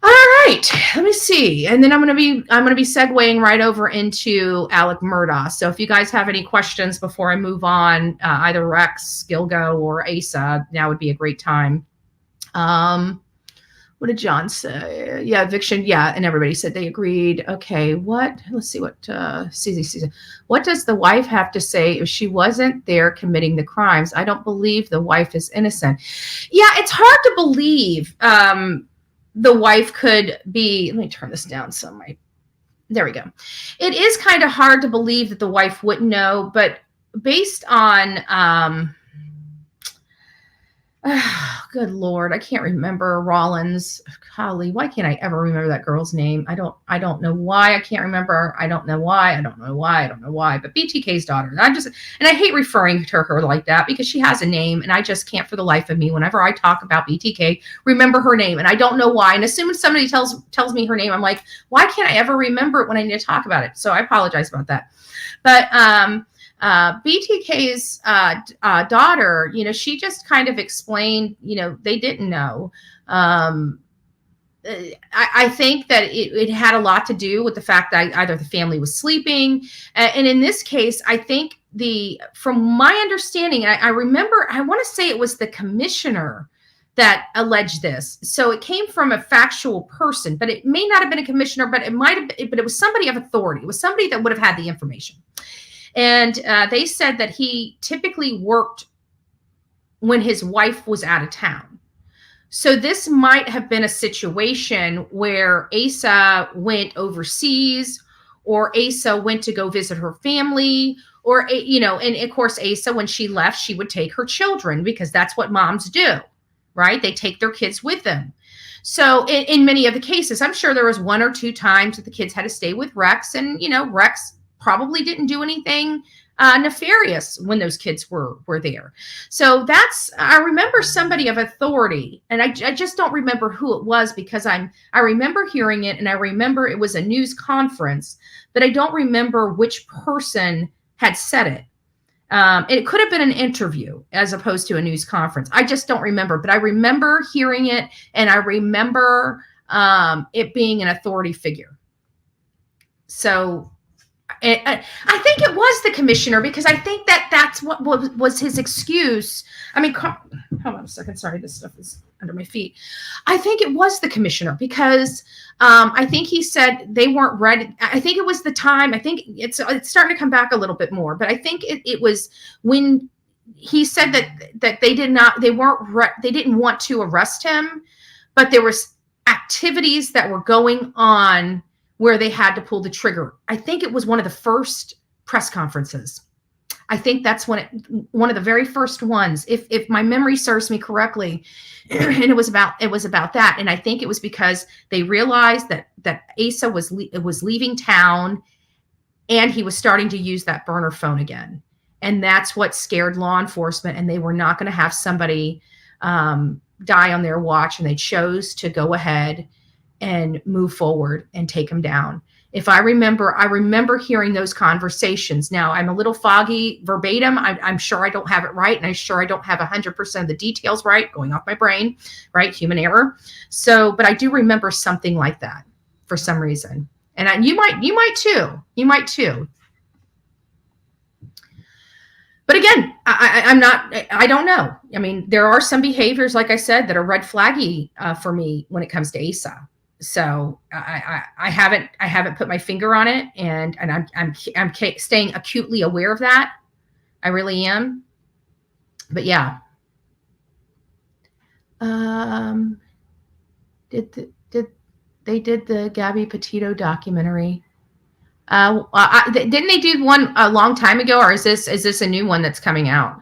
All right, let me see. And then I'm going to be segueing right over into Alec Murdaugh. So if you guys have any questions before I move on, either Rex, Gilgo, or Asa, now would be a great time. What did John say? Yeah, eviction. Yeah, and everybody said they agreed. Okay, let's see what CZ. What does the wife have to say if she wasn't there committing the crimes? I don't believe the wife is innocent. Yeah, it's hard to believe. The wife could be, let me turn this down some. There we go. It is kind of hard to believe that the wife wouldn't know, but based on, good Lord, I can't remember Rollins. Golly, why can't I ever remember that girl's name? I don't know why I can't remember. I don't know why. But BTK's daughter. And I hate referring to her like that because she has a name, and I just can't for the life of me, whenever I talk about BTK, remember her name. And I don't know why. And as soon as somebody tells me her name, I'm like, why can't I ever remember it when I need to talk about it? So I apologize about that. But BTK's daughter, you know, she just kind of explained, you know, they didn't know. I think that it had a lot to do with the fact that either the family was sleeping. And in this case, I think from my understanding, I remember, I want to say it was the commissioner that alleged this. So it came from a factual person, but it may not have been a commissioner, but it was somebody of authority. It was somebody that would have had the information. And they said that he typically worked when his wife was out of town. So this might have been a situation where Asa went overseas, or Asa went to go visit her family, or, you know, and of course, Asa, when she left, she would take her children, because that's what moms do, right? They take their kids with them. So in many of the cases, I'm sure there was 1 or 2 times that the kids had to stay with Rex, and, you know, Rex probably didn't do anything nefarious when those kids were there. So I remember somebody of authority, and I just don't remember who it was, because I remember hearing it, and I remember it was a news conference, but I don't remember which person had said it. It could have been an interview as opposed to a news conference. I just don't remember, but I remember hearing it, and I remember it being an authority figure. So I think it was the commissioner, because I think that's what was his excuse. I mean, hold on a second. Sorry, this stuff is under my feet. I think it was the commissioner, because I think he said they weren't ready. I think it was the time. I think it's starting to come back a little bit more, but I think it was when he said that they didn't want to arrest him, but there was activities that were going on where they had to pull the trigger. I think it was one of the first press conferences. I think that's one of the very first ones, if my memory serves me correctly. And it was about that. And I think it was because they realized that Asa was leaving town, and he was starting to use that burner phone again. And that's what scared law enforcement, and they were not going to have somebody die on their watch, and they chose to go ahead and move forward and take them down. If I remember hearing those conversations. Now, I'm a little foggy verbatim. I'm sure I don't have it right, and I'm sure I don't have 100% of the details right, going off my brain, right? Human error. So, but I do remember something like that for some reason. And you might too. You might too. But again, I don't know. I mean, there are some behaviors, like I said, that are red flaggy for me when it comes to ASA. So I haven't put my finger on it, and I'm staying acutely aware of that. I really am. But yeah. Did the Gabby Petito documentary? Didn't they do one a long time ago, or is this a new one that's coming out?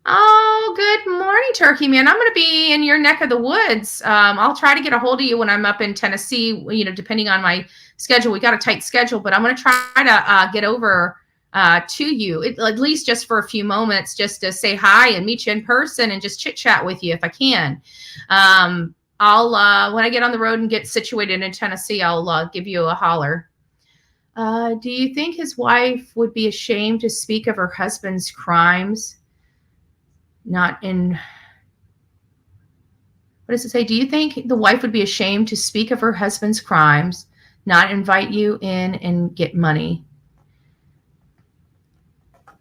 Oh, good morning, Turkey Man. I'm going to be in your neck of the woods. I'll try to get a hold of you when I'm up in Tennessee, depending on my schedule. We got a tight schedule, but I'm going to try to get over to you, at least just for a few moments, just to say hi and meet you in person and just chit chat with you if I can. I'll when I get on the road and get situated in Tennessee, I'll give you a holler. Do you think his wife would be ashamed to speak of her husband's crimes? Not in, what does it say? Do you think the wife would be ashamed to speak of her husband's crimes, not invite you in and get money?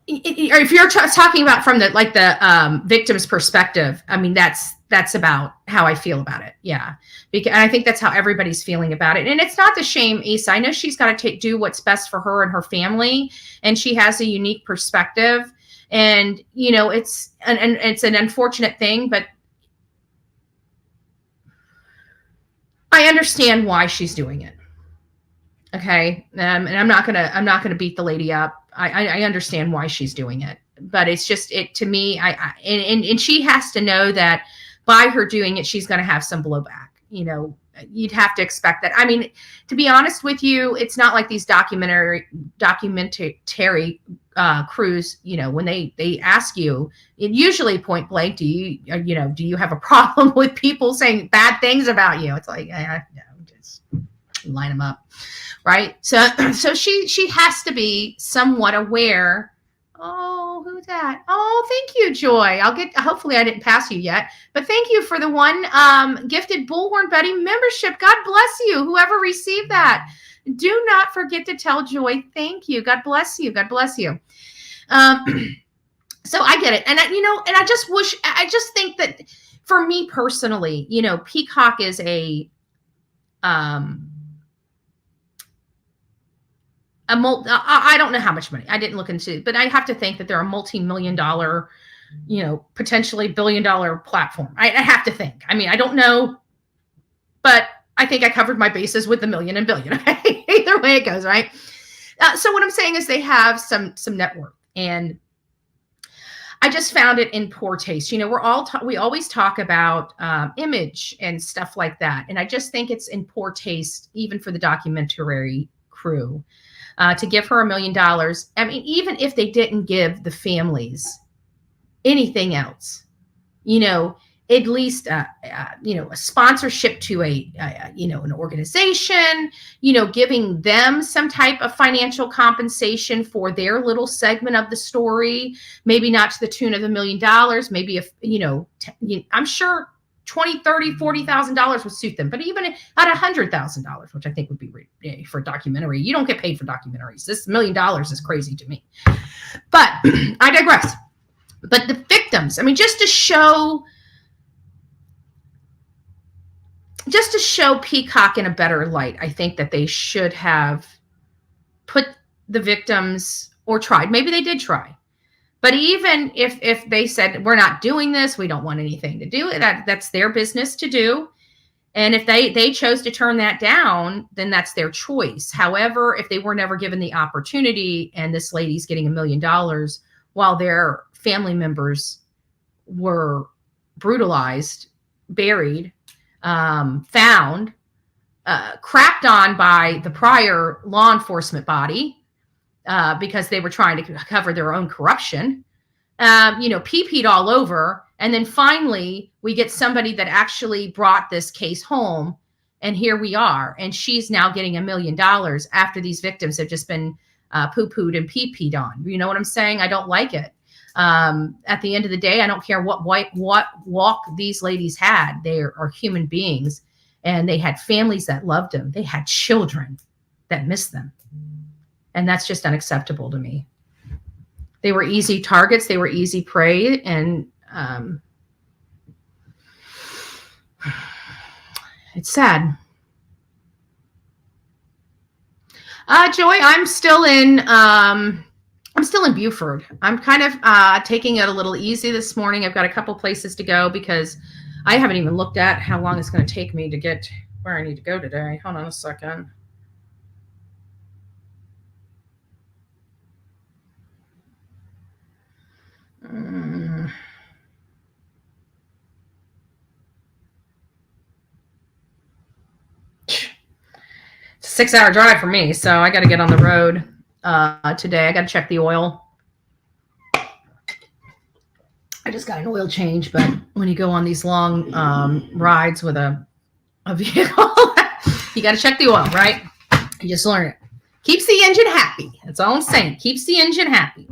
If you're talking about from the victim's perspective, I mean, that's about how I feel about it. Yeah. And I think that's how everybody's feeling about it. And it's not the shame, Asa. I know she's got to do what's best for her and her family, and she has a unique perspective. And, it's an unfortunate thing, but I understand why she's doing it. Okay. And I'm not going to beat the lady up. I understand why she's doing it, but it's just, to me, and she has to know that by her doing it, she's going to have some blowback. You'd have to expect that. I mean, to be honest with you, it's not like these documentary crews, when they ask you, it usually point blank, do you have a problem with people saying bad things about you? It's like, just line them up. Right. So she has to be somewhat aware. Oh, who's that? Oh, thank you, Joy. Hopefully I didn't pass you yet, but thank you for the one gifted Bullhorn Buddy membership. God bless you. Whoever received that. Do not forget to tell Joy, thank you. God bless you. God bless you. So I get it. And I just think that for me personally, Peacock is I don't know how much money. I didn't look into it, but I have to think that they're a multi-million-dollar, potentially billion-dollar platform. I have to think. I mean, I don't know, but I think I covered my bases with the million and billion. Either way it goes, right? So what I'm saying is they have some net worth, and I just found it in poor taste. We always talk about image and stuff like that, and I just think it's in poor taste, even for the documentary crew. To give her $1 million. I mean, even if they didn't give the families anything else, at least, a sponsorship to an organization, giving them some type of financial compensation for their little segment of the story, maybe not to the tune of $1 million, maybe I'm sure $20,000, $30,000, $40,000 would suit them. But even at $100,000, which I think would be for a documentary, you don't get paid for documentaries. This $1 million is crazy to me. But I digress. But the victims, I mean, just to show Peacock in a better light, I think that they should have put the victims, or tried. Maybe they did try. But even if they said, we're not doing this, we don't want anything to do with that, that's their business to do. And if they chose to turn that down, then that's their choice. However, if they were never given the opportunity, and this lady's getting $1 million while their family members were brutalized, buried, found, crapped on by the prior law enforcement body, because they were trying to cover their own corruption, pee-peed all over. And then finally, we get somebody that actually brought this case home And here we are. And she's now getting $1 million after these victims have just been poo-pooed and pee-peed on. You know what I'm saying? I don't like it. At the end of the day, I don't care what walk these ladies had. They are human beings, and they had families that loved them. They had children that missed them. And that's just unacceptable to me. They were easy targets. They were easy prey. And it's sad. Joy, I'm still in Buford. I'm kind of taking it a little easy this morning. I've got a couple places to go because I haven't even looked at how long it's going to take me to get where I need to go today. Hold on a second. It's a 6-hour drive for me, so I got to get on the road today. I got to check the oil. I just got an oil change, but when you go on these long rides with a vehicle, you got to check the oil, right? You just learn it. Keeps the engine happy. That's all I'm saying. Keeps the engine happy.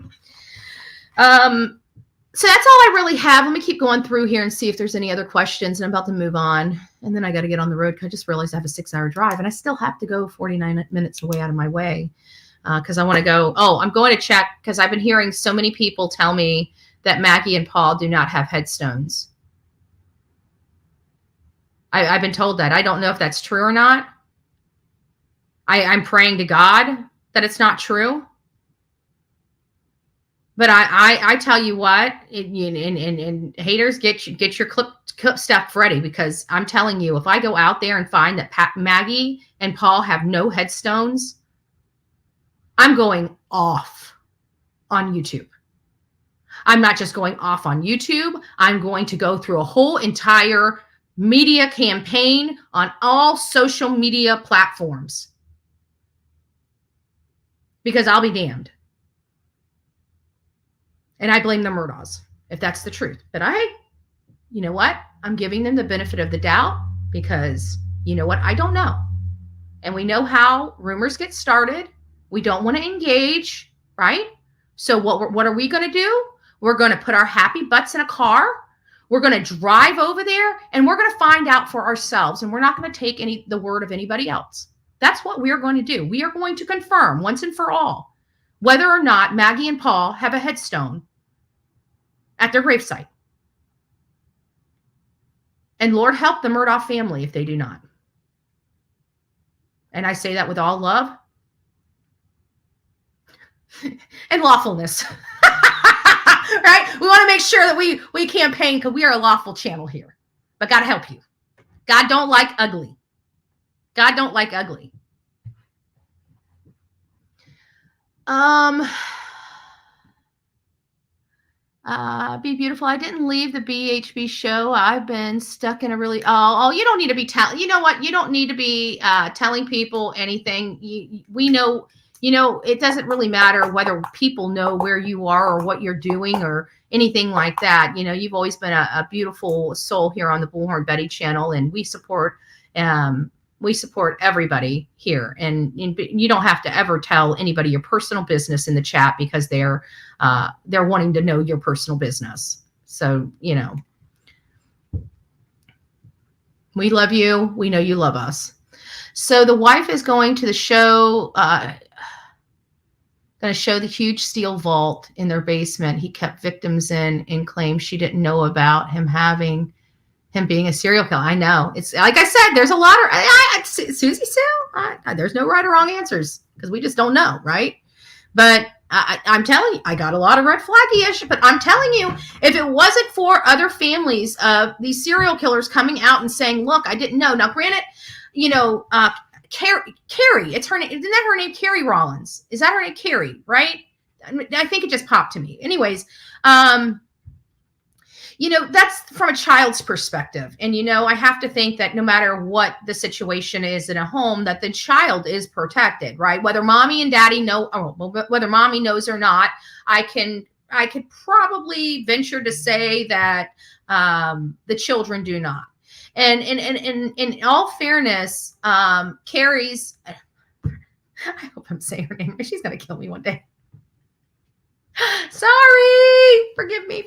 So that's all I really have. Let me keep going through here and see if there's any other questions. And I'm about to move on. And then I got to get on the road because I just realized I have a 6-hour drive. And I still have to go 49 minutes away out of my way because I want to go. Oh, I'm going to check because I've been hearing so many people tell me that Maggie and Paul do not have headstones. I've been told that. I don't know if that's true or not. I'm praying to God that it's not true. But I tell you what, and haters, get your clip stuff ready because I'm telling you, if I go out there and find that Maggie and Paul have no headstones, I'm going off on YouTube. I'm not just going off on YouTube. I'm going to go through a whole entire media campaign on all social media platforms because I'll be damned. And I blame the Murdaughs, if that's the truth. But you know what? I'm giving them the benefit of the doubt because, you know what? I don't know. And we know how rumors get started. We don't want to engage, right? So what are we going to do? We're going to put our happy butts in a car. We're going to drive over there, and we're going to find out for ourselves. And we're not going to take the word of anybody else. That's what we are going to do. We are going to confirm once and for all whether or not Maggie and Paul have a headstone at their gravesite. And Lord help the Murdaugh family if they do not. And I say that with all love and lawfulness. Right? We want to make sure that we campaign because we are a lawful channel here. But God help you. God don't like ugly. God don't like ugly. Be beautiful. I didn't leave the BHB show. I've been stuck in a really, you don't need to be telling, you know what? You don't need to be telling people anything. We know, it doesn't really matter whether people know where you are or what you're doing or anything like that. You've always been a beautiful soul here on the Bullhorn Betty channel, and we support everybody here. And you don't have to ever tell anybody your personal business in the chat because they're wanting to know your personal business. So, we love you. We know you love us. So the wife is going to the show, going to show the huge steel vault in their basement he kept victims in and claims she didn't know about him being a serial killer. I know. It's like I said, there's a lot of Susie Sue. There's no right or wrong answers because we just don't know, right? But I'm telling you, I got a lot of red flaggy-ish, but I'm telling you, if it wasn't for other families of these serial killers coming out and saying, look, I didn't know. Now, granted, Carrie, it's her name. Isn't that her name? Carrie Rollins. Is that her name? Carrie, right? I think it just popped to me. Anyways, that's from a child's perspective. And, I have to think that no matter what the situation is in a home, that the child is protected, right? Whether mommy and daddy know, whether mommy knows or not, I could probably venture to say that the children do not. And in all fairness, Carrie's, I hope I'm saying her name. She's going to kill me one day. Sorry. Forgive me.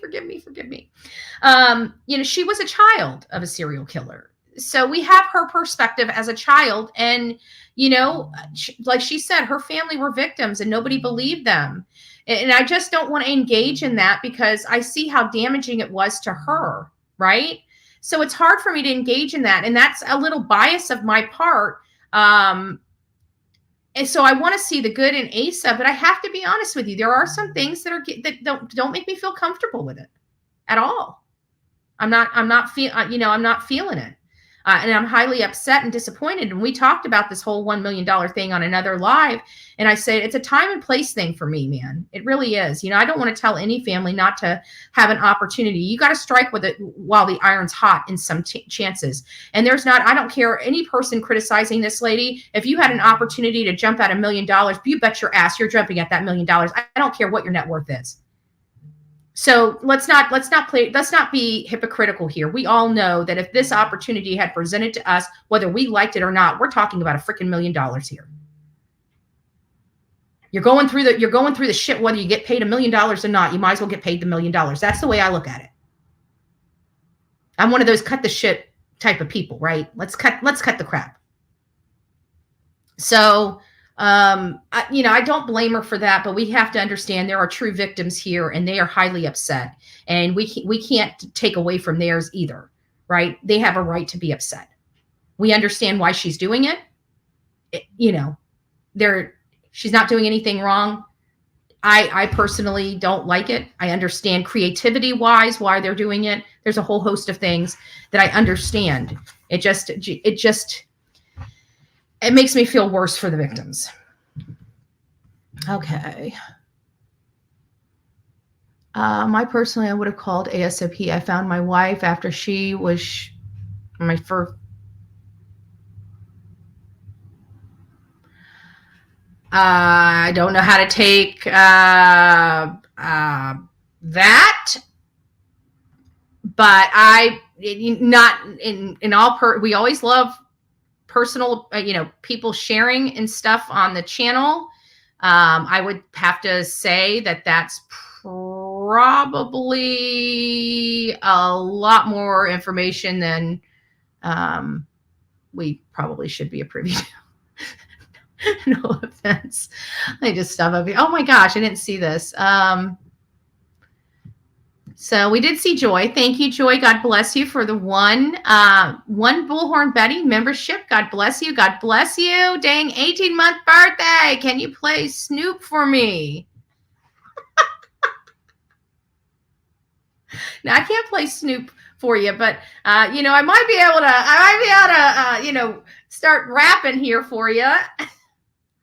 She was a child of a serial killer. So we have her perspective as a child. And, like she said, her family were victims and nobody believed them. And I just don't want to engage in that because I see how damaging it was to her. Right. So it's hard for me to engage in that. And that's a little bias of my part. And so I want to see the good in Asa, but I have to be honest with you. There are some things that don't make me feel comfortable with it at all. I'm not feeling it. And I'm highly upset and disappointed. And we talked about this whole $1 million thing on another live. And I said, it's a time and place thing for me, man. It really is. I don't want to tell any family not to have an opportunity. You got to strike with it while the iron's hot in some chances. And I don't care any person criticizing this lady. If you had an opportunity to jump at $1 million, you bet your ass you're jumping at that $1 million. I don't care what your net worth is. So let's not be hypocritical here. We all know that if this opportunity had presented to us, whether we liked it or not, we're talking about a freaking $1 million here. You're going through the shit, whether you get paid $1 million or not, you might as well get paid the $1 million. That's the way I look at it. I'm one of those cut the shit type of people, right? Let's cut the crap. So, I don't blame her for that, but we have to understand there are true victims here and they are highly upset, and we can't take away from theirs either, right? They have a right to be upset. We understand why she's doing it. She's not doing anything wrong. I personally don't like it. I understand creativity wise why they're doing it. There's a whole host of things that I understand. It makes me feel worse for the victims. Okay. I would have called ASAP. I found my wife after she was my first. I don't know how to take that, but we always love personal, people sharing and stuff on the channel. I would have to say that that's probably a lot more information than we probably should be a privy to. No offense. I just stop up here. Oh my gosh, I didn't see this. So we did see Joy. Thank you, Joy. God bless you for the one Bullhorn Betty membership. God bless you. God bless you. Dang, 18-month birthday. Can you play Snoop for me? Now, I can't play Snoop for you, but I might be able to start rapping here for you.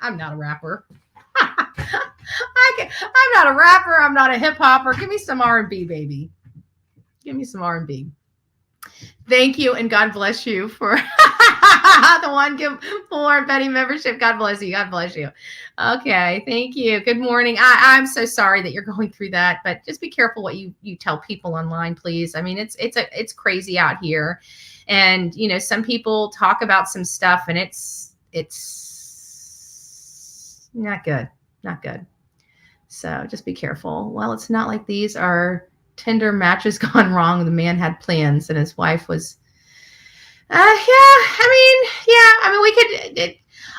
I'm not a rapper. I'm not a rapper. I'm not a hip hopper. Give me some R&B, baby. Give me some R&B. Thank you, and God bless you for the one for Betty membership. God bless you. God bless you. Okay, thank you. Good morning. I'm so sorry that you're going through that, but just be careful what you tell people online, please. I mean, it's crazy out here, and some people talk about some stuff, and it's not good. Not good. So just be careful. Well, it's not like these are Tinder matches gone wrong. The man had plans and his wife was, we could,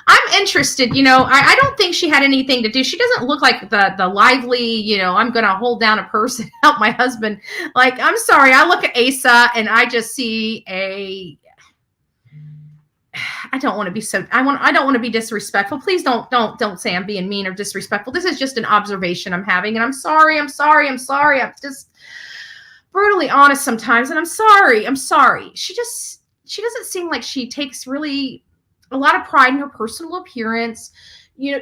I'm interested, I don't think she had anything to do. She doesn't look like the lively, I'm going to hold down a purse and help my husband. Like, I'm sorry. I look at Asa and I just see I don't want to be I don't want to be disrespectful. Please don't say I'm being mean or disrespectful. This is just an observation I'm having. And I'm sorry. I'm just brutally honest sometimes. And I'm sorry. She doesn't seem like she takes really a lot of pride in her personal appearance.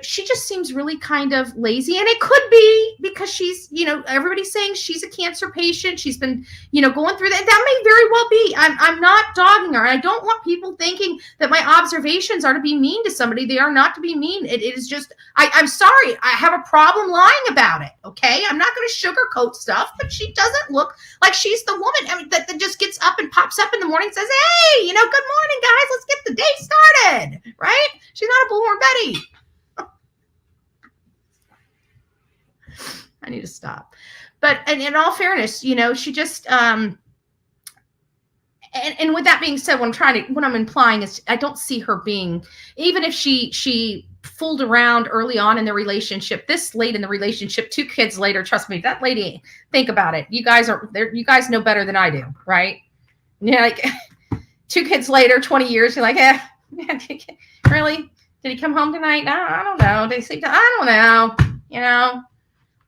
she just seems really kind of lazy. And it could be because she's, everybody's saying she's a cancer patient. She's been, going through that. That may very well be. I'm not dogging her. I don't want people thinking that my observations are to be mean to somebody. They are not to be mean. It is just, I'm sorry. I have a problem lying about it. Okay. I'm not going to sugarcoat stuff, but she doesn't look like she's the woman that just gets up and pops up in the morning and says, hey, good morning, guys. Let's get the day started. Right? She's not a Bullhorn Betty. I need to stop. But and in all fairness, she just and with that being said, what I'm implying is I don't see her being, even if she fooled around early on in the relationship, this late in the relationship, 2 kids later, trust me, that lady, think about it. You guys know better than I do, right? Yeah, like 2 kids later, 20 years, you're like, really? Did he come home tonight? No, I don't know. Did he sleep? I don't know.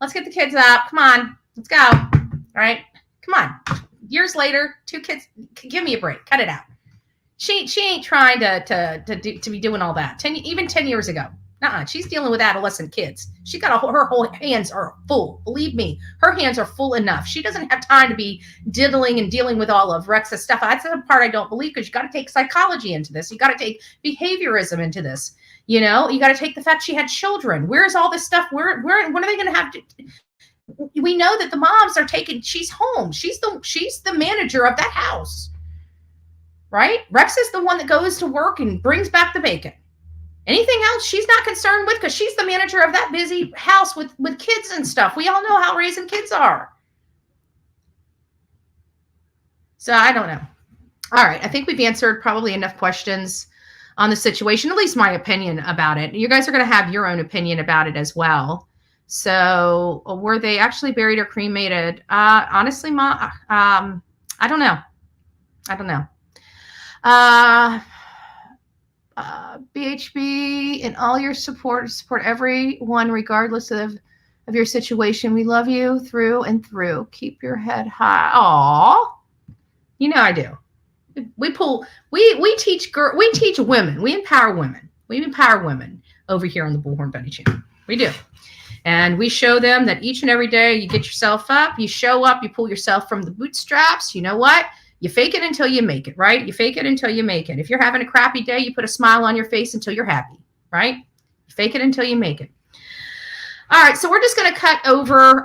Let's get the kids up. Come on. Let's go. All right. Come on. Years later, 2 kids. Give me a break. Cut it out. She ain't trying to be doing all that. 10 years ago. She's dealing with adolescent kids. She got her whole hands are full. Believe me, her hands are full enough. She doesn't have time to be diddling and dealing with all of Rex's stuff. That's the part I don't believe, because you got to take psychology into this. You got to take behaviorism into this. You got to take the fact she had children. Where's all this stuff? When are they going to have to? We know that the moms are taking. She's home. She's the manager of that house, right? Rex is the one that goes to work and brings back the bacon. Anything else she's not concerned with, because she's the manager of that busy house with kids and stuff. We all know how raising kids are. So I don't know. All right. I think we've answered probably enough questions on the situation, at least my opinion about it. You guys are going to have your own opinion about it as well. So were they actually buried or cremated? Honestly, Ma, I don't know. BHB and all your support everyone, regardless of your situation. We love you through and through. Keep your head high. Aw, I do. We teach women. We empower women. We empower women over here on the Bullhorn Betty channel. We do. And we show them that each and every day you get yourself up, you show up, you pull yourself from the bootstraps. You know what? You fake it until you make it, right? You fake it until you make it. If you're having a crappy day, you put a smile on your face until you're happy, right? You fake it until you make it. All right, so we're just going to cut over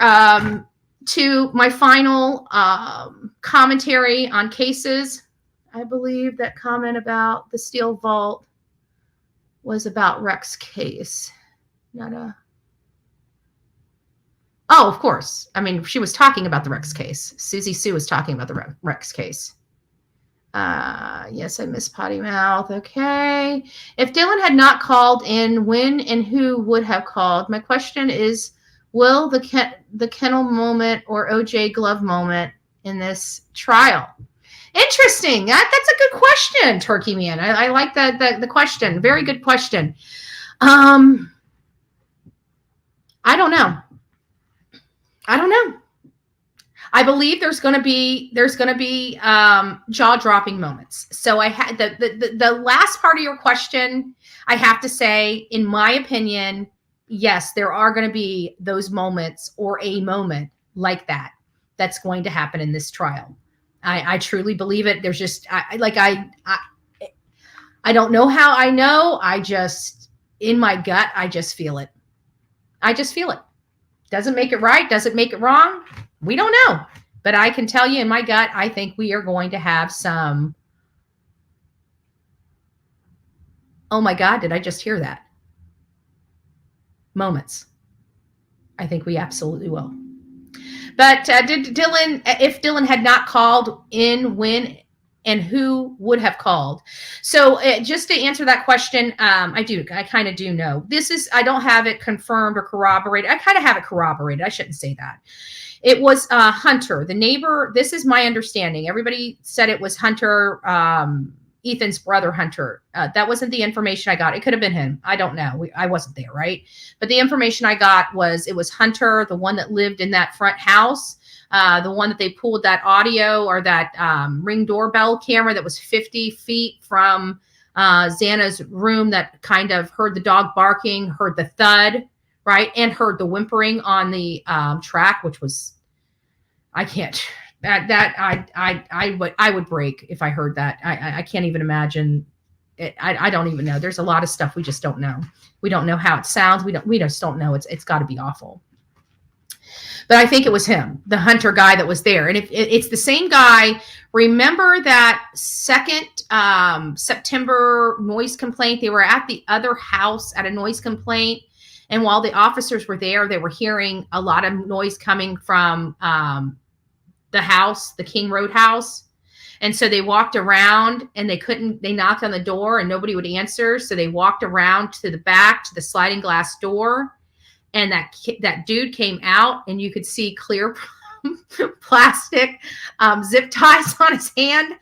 to my final commentary on cases. I believe that comment about the steel vault was about Rex's case. Oh, of course. I mean, she was talking about the Rex case. Susie Sue was talking about the Rex case. Yes, I miss potty mouth. Okay. If Dylan had not called in, when and who would have called? My question is, will the kennel moment or OJ glove moment in this trial? Interesting. That's a good question, Turkey Man. I like the question. Very good question. I don't know. I believe there's going to be jaw-dropping moments. So I had the last part of your question, I have to say, in my opinion, yes, there are going to be those moments or a moment like that's going to happen in this trial. I truly believe it. There's just I don't know how I know. I just, in my gut, I just feel it. Doesn't make it right. Doesn't make it wrong. We don't know. But I can tell you in my gut, I think we are going to have some, oh my God, did I just hear that? Moments. I think we absolutely will. But if Dylan had not called in, when and who would have called? So just to answer that question, I kind of do know. I don't have it confirmed or corroborated. I kind of have it corroborated. I shouldn't say that. It was Hunter, the neighbor. This is my understanding. Everybody said it was Hunter, Ethan's brother, Hunter. That wasn't the information I got. It could have been him. I don't know. I wasn't there, right? But the information I got was it was Hunter, the one that lived in that front house, the one that they pulled that audio or that Ring doorbell camera that was 50 feet from Xana's room that kind of heard the dog barking, heard the thud, right, and heard the whimpering on the track, which was, I can't. I would break if I heard that. I can't even imagine. I don't even know. There's a lot of stuff we just don't know. We don't know how it sounds. We just don't know. It's got to be awful. But I think it was him, the hunter guy that was there. And if it's the same guy, remember that second September noise complaint? They were at the other house at a noise complaint. And while the officers were there, they were hearing a lot of noise coming from the house, the King Road house. And so they walked around and they knocked on the door and nobody would answer. So they walked around to the back, to the sliding glass door. And that dude came out and you could see clear plastic zip ties on his hand.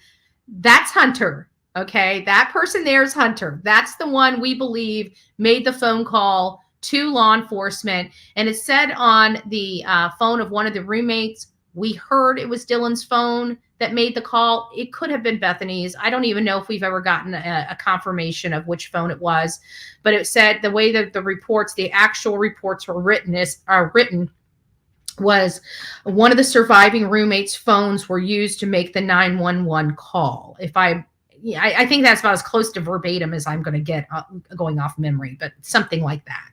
That's Hunter. Okay. That person there is Hunter. That's the one we believe made the phone call to law enforcement. And it said on the phone of one of the roommates, we heard it was Dylan's phone that made the call. It could have been Bethany's. I don't even know if we've ever gotten a confirmation of which phone it was, but it said the way that the actual reports were written was one of the surviving roommates' phones were used to make the 911 call. I think that's about as close to verbatim as I'm going to get going off memory, but something like that.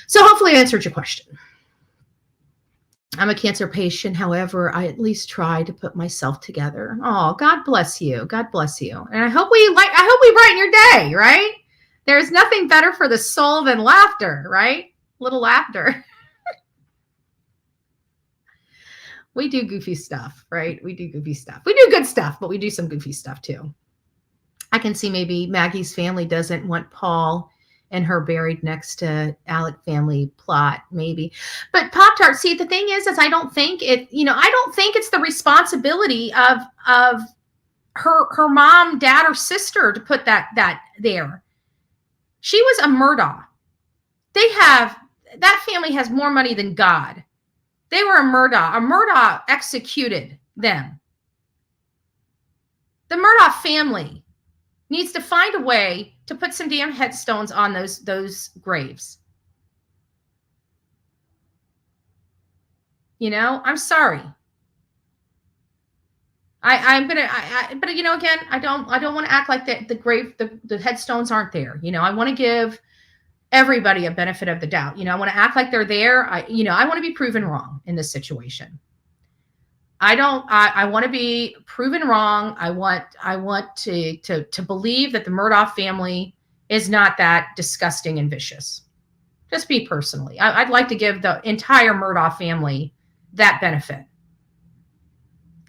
So hopefully I answered your question. I'm a cancer patient. However, I at least try to put myself together. Oh, God bless you. God bless you. And I hope we brighten your day, right? There's nothing better for the soul than laughter, right? Little laughter. We do goofy stuff, right? We do goofy stuff. We do good stuff, but we do some goofy stuff too. I can see maybe Maggie's family doesn't want Paul and her buried next to Alec family plot, maybe. But Pop-Tart, see, the thing is I don't think it's the responsibility of her mom, dad, or sister to put that there. She was a Murdaugh. That family has more money than God. They were a Murdaugh. A Murdaugh executed them. The Murdaugh family needs to find a way to put some damn headstones on those graves. I'm sorry. But again, I don't want to act like the headstones aren't there. I want to give everybody a benefit of the doubt. I want to act like they're there. I want to be proven wrong in this situation. I want to be proven wrong. I want to believe that the Murdaugh family is not that disgusting and vicious. Just me personally. I'd like to give the entire Murdaugh family that benefit.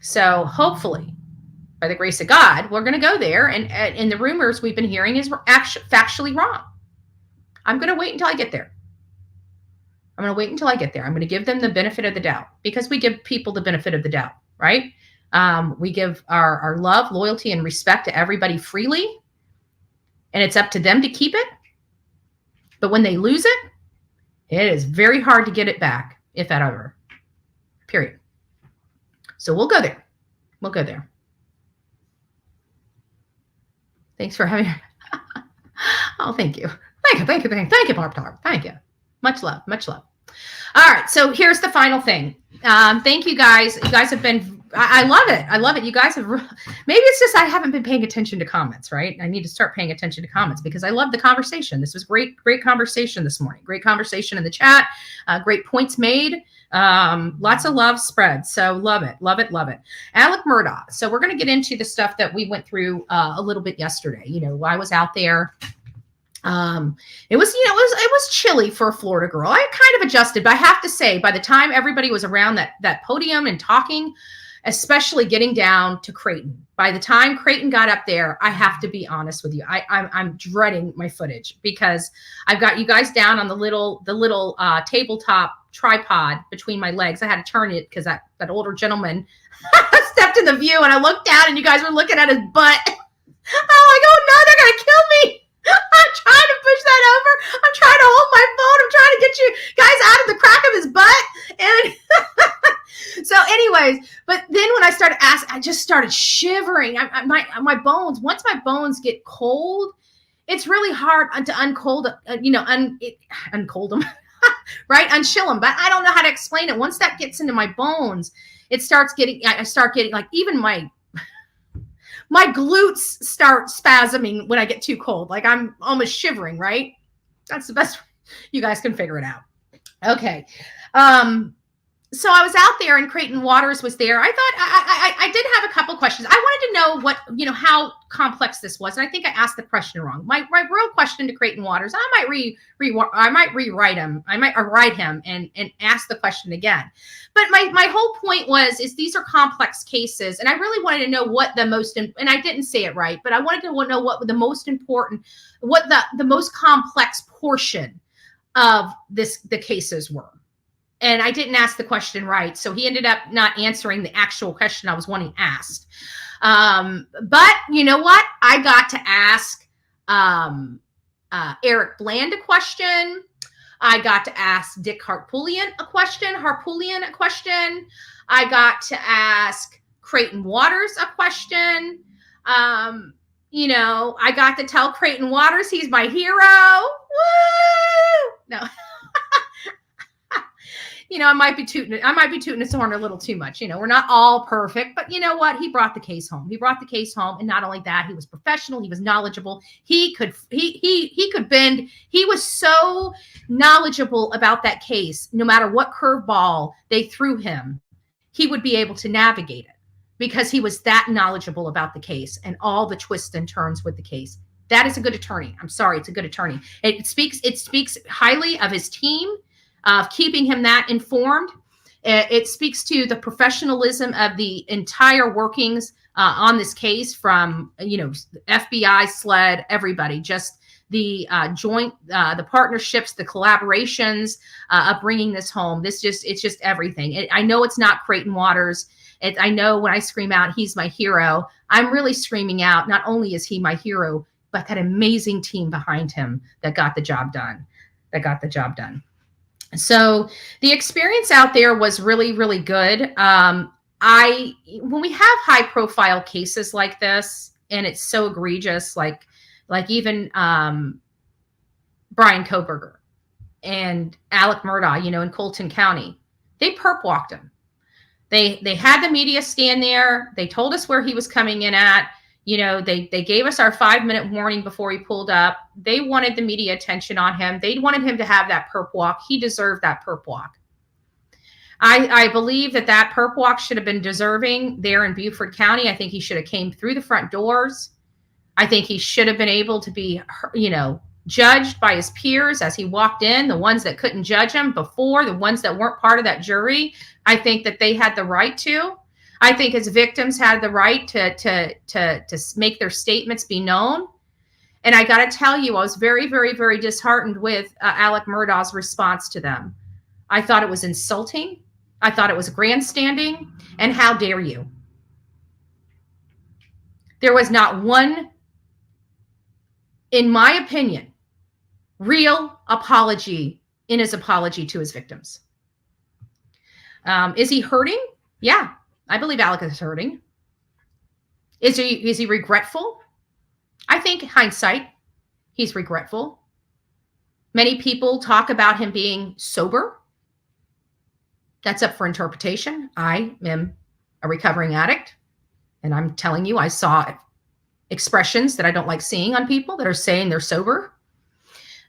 So hopefully, by the grace of God, we're going to go there. And the rumors we've been hearing is factually wrong. I'm going to wait until I get there. I'm going to give them the benefit of the doubt, because we give people the benefit of the doubt, right? We give our love, loyalty, and respect to everybody freely, and it's up to them to keep it. But when they lose it, it is very hard to get it back, if that ever. Period. So we'll go there. Thanks for having me. Oh, thank you. Thank you, Barb Tar. Thank you. Much love. All right. So here's the final thing. Thank you guys. You guys have been, I love it. You guys have, maybe it's just, I haven't been paying attention to comments, right? I need to start paying attention to comments because I love the conversation. This was great conversation this morning. Great conversation in the chat. Great points made. Lots of love spread. So love it. Alec Murdaugh. So we're going to get into the stuff that we went through a little bit yesterday. I was out there. It was chilly for a Florida girl. I kind of adjusted, but I have to say, by the time everybody was around that podium and talking, especially getting down to Creighton, by the time Creighton got up there, I have to be honest with you. I'm dreading my footage because I've got you guys down on the little tabletop tripod between my legs. I had to turn it because that older gentleman stepped in the view and I looked down and you guys were looking at his butt. I'm like, oh no, they're going to kill me. I'm trying to push that over. I'm trying to hold my phone. I'm trying to get you guys out of the crack of his butt. And so anyways, but then when I started started asking, I just started shivering. My bones, once my bones get cold, it's really hard to uncold, uncold them, right? Unchill them. But I don't know how to explain it. Once that gets into my bones, I start getting like even my glutes start spasming when I get too cold. Like I'm almost shivering, right? That's the best. You guys can figure it out. Okay. So I was out there and Creighton Waters was there. I thought I did have a couple questions. I wanted to know what, how complex this was. And I think I asked the question wrong. My real question to Creighton Waters, I might rewrite him. I might write him and ask the question again. But my whole point is these are complex cases. And I really wanted to know what the most, and I didn't say it right, but I wanted to know what the most important, what the most complex portion of the cases were. And I didn't ask the question right. So he ended up not answering the actual question I was wanting asked. But you know what? I got to ask Eric Bland a question. I got to ask Dick Harpootlian a question. I got to ask Creighton Waters a question. I got to tell Creighton Waters he's my hero. Woo! No. I might be tooting his horn a little too much. We're not all perfect, but you know what? He brought the case home. And not only that, he was professional. He was knowledgeable. He could bend. He was so knowledgeable about that case. No matter what curveball they threw him, he would be able to navigate it because he was that knowledgeable about the case and all the twists and turns with the case. That is a good attorney. I'm sorry. It's a good attorney. It speaks highly of his team, of keeping him that informed. It speaks to the professionalism of the entire workings on this case from, FBI, SLED, everybody, just the joint, the partnerships, the collaborations of bringing this home. It's just everything. I know it's not Creighton Waters. I know when I scream out, he's my hero, I'm really screaming out, not only is he my hero, but that amazing team behind him that got the job done. So the experience out there was really, really good. When we have high profile cases like this, and it's so egregious, like even Brian Kohberger and Alec Murdaugh, in Colton County, they perp walked him. They had the media stand there. They told us where he was coming in at. They gave us our 5-minute warning before he pulled up. They wanted the media attention on him. They wanted him to have that perp walk. He deserved that perp walk. I believe that perp walk should have been deserving there in Beaufort County. I think he should have came through the front doors. I think he should have been able to be, judged by his peers as he walked in, the ones that couldn't judge him before, the ones that weren't part of that jury. I think that they had the right to. I think his victims had the right to make their statements be known. And I got to tell you, I was very, very, very disheartened with Alec Murdaugh's response to them. I thought it was insulting. I thought it was grandstanding. And how dare you? There was not one, in my opinion, real apology in his apology to his victims. Is he hurting? Yeah. I believe Alec is hurting. Is he regretful? I think hindsight, he's regretful. Many people talk about him being sober. That's up for interpretation. I am a recovering addict, and I'm telling you, I saw expressions that I don't like seeing on people that are saying they're sober.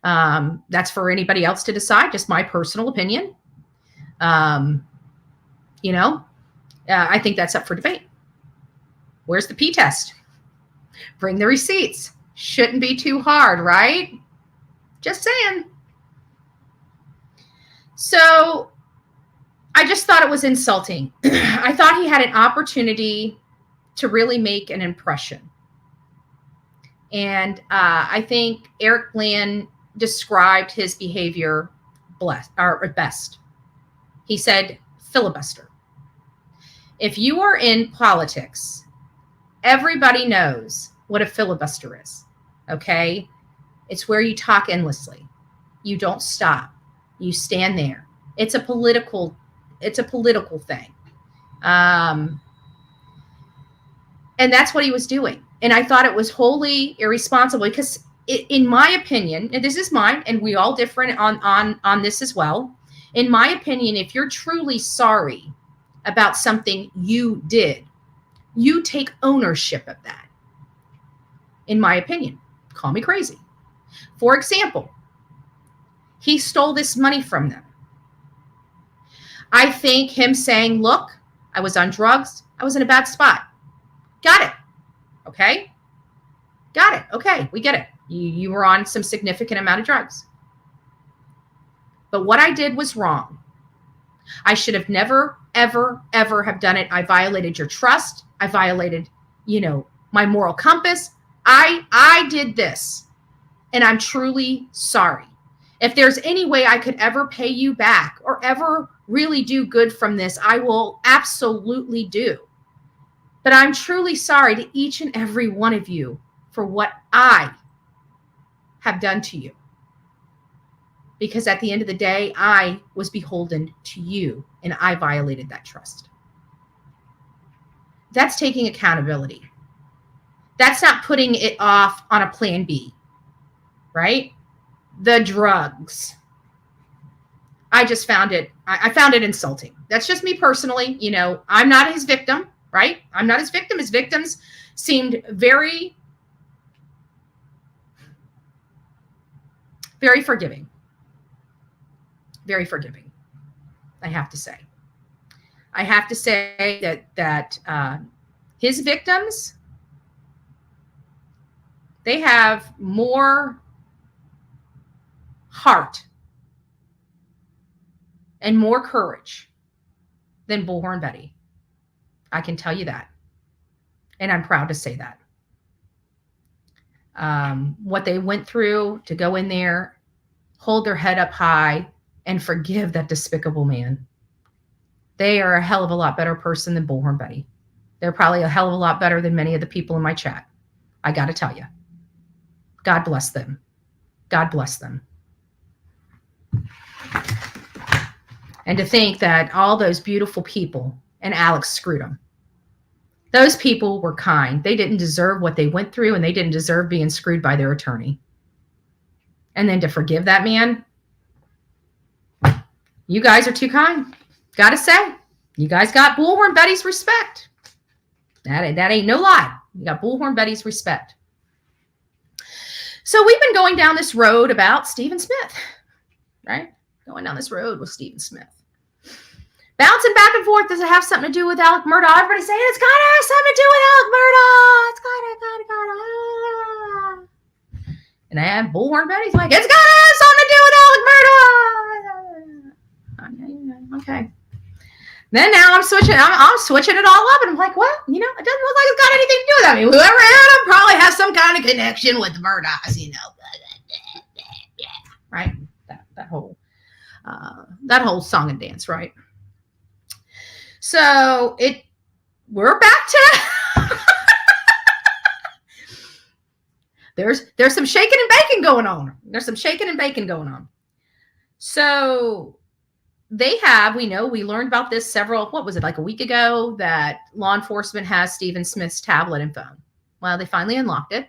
That's for anybody else to decide, just my personal opinion. I think that's up for debate. Where's the P-test? Bring the receipts. Shouldn't be too hard, right? Just saying. So I just thought it was insulting. I thought he had an opportunity to really make an impression. And I think Eric Bland described his behavior best. He said, filibuster. If you are in politics, everybody knows what a filibuster is, okay? It's where you talk endlessly. You don't stop. You stand there. It's a political thing. And that's what he was doing. And I thought it was wholly irresponsible because in my opinion, and this is mine, and we all different on this as well. In my opinion, if you're truly sorry about something you did, you take ownership of that. In my opinion, call me crazy. For example, he stole this money from them. I think him saying, look, I was on drugs. I was in a bad spot. Got it. Okay. Got it. Okay. We get it. You were on some significant amount of drugs. But what I did was wrong. I should have never, ever, ever have done it. I violated your trust. I violated, my moral compass. I did this, and I'm truly sorry. If there's any way I could ever pay you back or ever really do good from this, I will absolutely do. But I'm truly sorry to each and every one of you for what I have done to you. Because at the end of the day, I was beholden to you, and I violated that trust. That's taking accountability. That's not putting it off on a plan B, right? The drugs. I just found it, I found it insulting. That's just me personally. I'm not his victim, right? I'm not his victim. His victims seemed very, very forgiving. Very forgiving, I have to say. I have to say that his victims, they have more heart and more courage than Bullhorn Betty. I can tell you that. And I'm proud to say that. What they went through to go in there, hold their head up high, and forgive that despicable man. They are a hell of a lot better person than Bullhorn Betty. They're probably a hell of a lot better than many of the people in my chat. I got to tell you. God bless them. God bless them. And to think that all those beautiful people, and Alex screwed them. Those people were kind. They didn't deserve what they went through, and they didn't deserve being screwed by their attorney. And then to forgive that man, you guys are too kind. Gotta say, you guys got Bullhorn Betty's respect. That ain't no lie. You got Bullhorn Betty's respect. So we've been going down this road about Stephen Smith, right? Going down this road with Stephen Smith. Bouncing back and forth. Does it have something to do with Alec Murdaugh? Everybody's saying it's gotta have something to do with Alec Murdaugh. It's gotta. And then Bullhorn Betty's like, it's gotta have something to do with Alec Murdaugh. Okay. Then now I'm switching it all up, and I'm like, well, it doesn't look like it's got anything to do with that. I mean, whoever had him probably has some kind of connection with the Murdaughs, right? That whole song and dance, right? So we're back to there's some shaking and baking going on. There's some shaking and baking going on. So we learned about this like a week ago, that law enforcement has Stephen Smith's tablet and phone. Well, they finally unlocked it.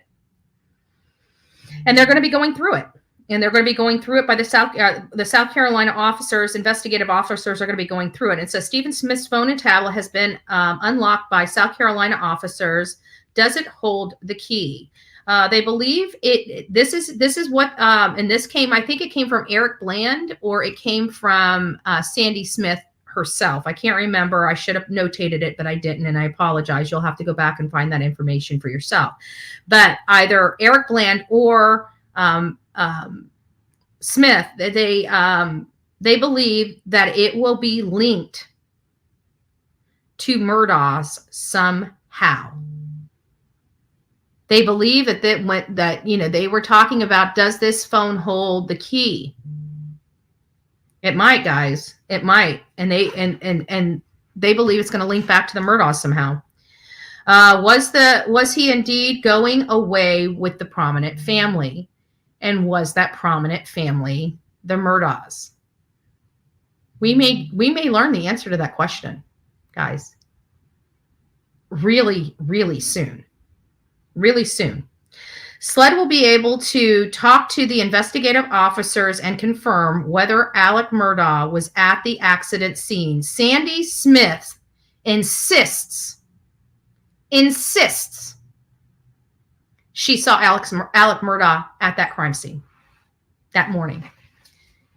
And they're going to be going through it. And they're going to be going through it by the South Carolina officers, investigative officers are going to be going through it. It says Stephen Smith's phone and tablet has been unlocked by South Carolina officers. Does it hold the key? They believe it. This is what, and this came, I think it came from Eric Bland, or it came from Sandy Smith herself. I can't remember. I should have notated it, but I didn't, and I apologize. You'll have to go back and find that information for yourself. But either Eric Bland or Smith, they believe that it will be linked to Murdaugh's somehow. They believe that they were talking about, does this phone hold the key? It might, guys. It might. And they believe it's going to link back to the Murdaughs somehow. Was he indeed going away with the prominent family? And was that prominent family the Murdaughs? We may learn the answer to that question, guys, really, really soon. Really soon. SLED will be able to talk to the investigative officers and confirm whether Alec Murdaugh was at the accident scene. Sandy Smith insists she saw Alec Murdaugh at that crime scene that morning.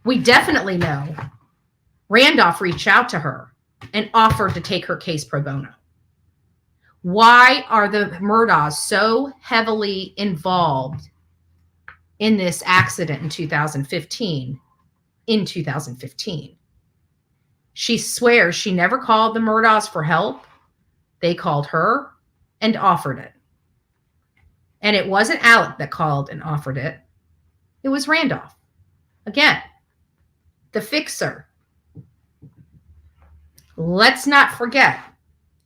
We definitely know Randolph reached out to her and offered to take her case pro bono. Why are the Murdaughs so heavily involved in this accident in 2015? She swears she never called the Murdaughs for help. They called her and offered it. And it wasn't Alec that called and offered it. It was Randolph. Again, the fixer. Let's not forget,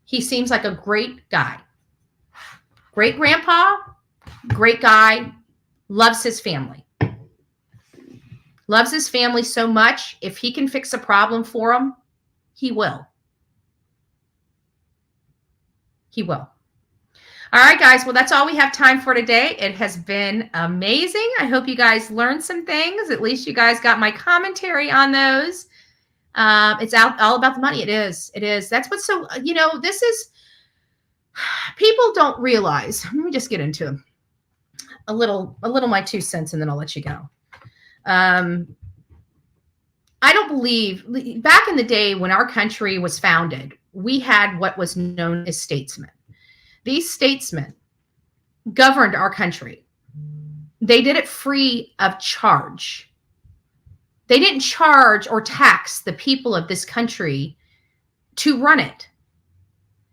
he seems like a great guy. Great grandpa, great guy, loves his family. Loves his family so much, if he can fix a problem for him, he will. He will. All right, guys. Well, that's all we have time for today. It has been amazing. I hope you guys learned some things. At least you guys got my commentary on those. It's all about the money. It is. That's what's so, this is, people don't realize. Let me just get into a little my 2 cents, and then I'll let you go. I don't believe, back in the day when our country was founded, we had what was known as statesmen. These statesmen governed our country. They did it free of charge. They didn't charge or tax the people of this country to run it.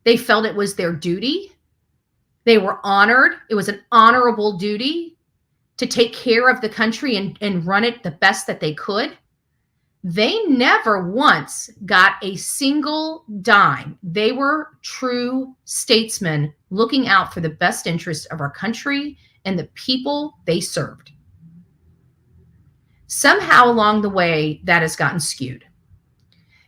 They felt it was their duty. They were honored. It was an honorable duty to take care of the country and run it the best that they could. They never once got a single dime. They were true statesmen looking out for the best interest of our country and the people they served. Somehow along the way, that has gotten skewed.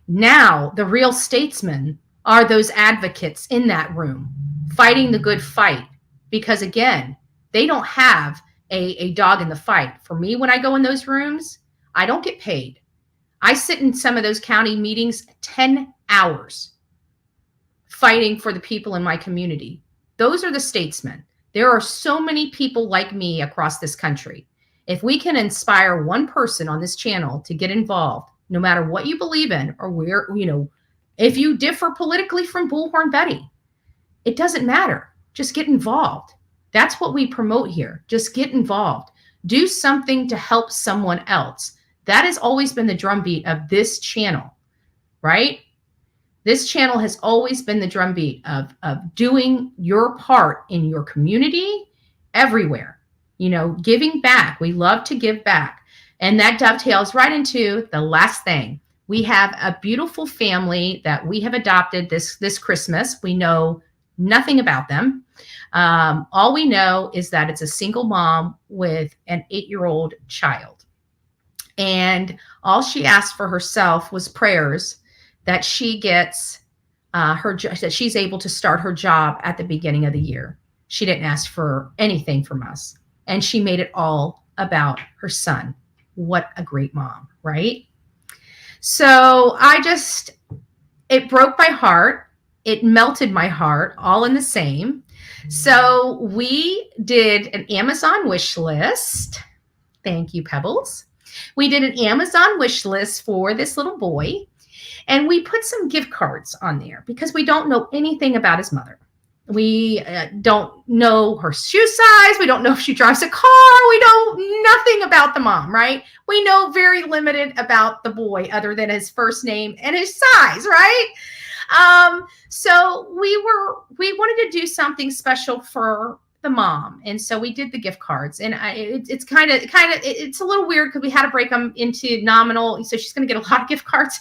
Now, the real statesmen are those advocates in that room, fighting the good fight. Because again, they don't have a dog in the fight. For me, when I go in those rooms, I don't get paid. I sit in some of those county meetings 10 hours fighting for the people in my community. Those are the statesmen. There are so many people like me across this country. If we can inspire one person on this channel to get involved, no matter what you believe in or where, if you differ politically from Bullhorn Betty, it doesn't matter. Just get involved. That's what we promote here. Just get involved. Do something to help someone else. That has always been the drumbeat of this channel, right? This channel has always been the drumbeat of doing your part in your community, everywhere. Giving back. We love to give back. And that dovetails right into the last thing. We have a beautiful family that we have adopted this Christmas. We know nothing about them. All we know is that it's a single mom with an 8-year-old child. And all she asked for herself was prayers that she gets that she's able to start her job at the beginning of the year. She didn't ask for anything from us. And she made it all about her son. What a great mom, right? So it broke my heart. It melted my heart, all in the same. So we did an Amazon wish list. Thank you, Pebbles. We did an Amazon wish list for this little boy, and we put some gift cards on there because we don't know anything about his mother. We don't know her shoe size. We don't know if she drives a car. We know nothing about the mom, right? We know very limited about the boy other than his first name and his size, right? So we wanted to do something special for the mom. And so we did the gift cards, and it's a little weird because we had to break them into nominal. So she's going to get a lot of gift cards,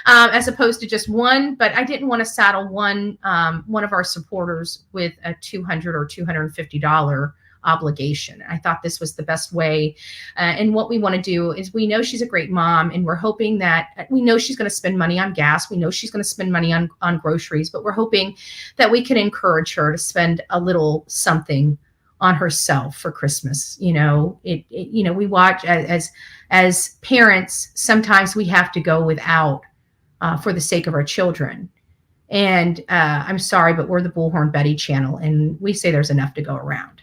as opposed to just one, but I didn't want to saddle one of our supporters with a $200 or $250 obligation. I thought this was the best way. And what we want to do is, we know she's a great mom, and we're hoping that, we know she's going to spend money on gas. We know she's going to spend money on groceries, but we're hoping that we can encourage her to spend a little something on herself for Christmas. You know, we watch as parents, sometimes we have to go without for the sake of our children. And I'm sorry, but we're the Bullhorn Betty channel, and we say there's enough to go around.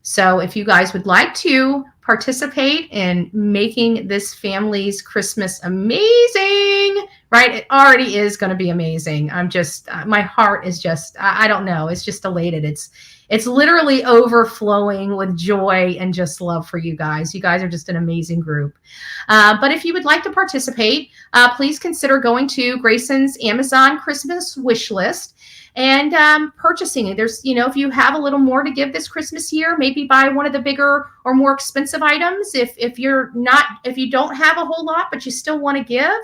So if you guys would like to participate in making this family's Christmas amazing, right? It already is going to be amazing. I'm just, my heart is just, I don't know. It's just elated. It's literally overflowing with joy and just love for you guys. You guys are just an amazing group. But if you would like to participate, please consider going to Grayson's Amazon Christmas wish list and purchasing it. There's, if you have a little more to give this Christmas year, maybe buy one of the bigger or more expensive items. If you don't have a whole lot, but you still want to give,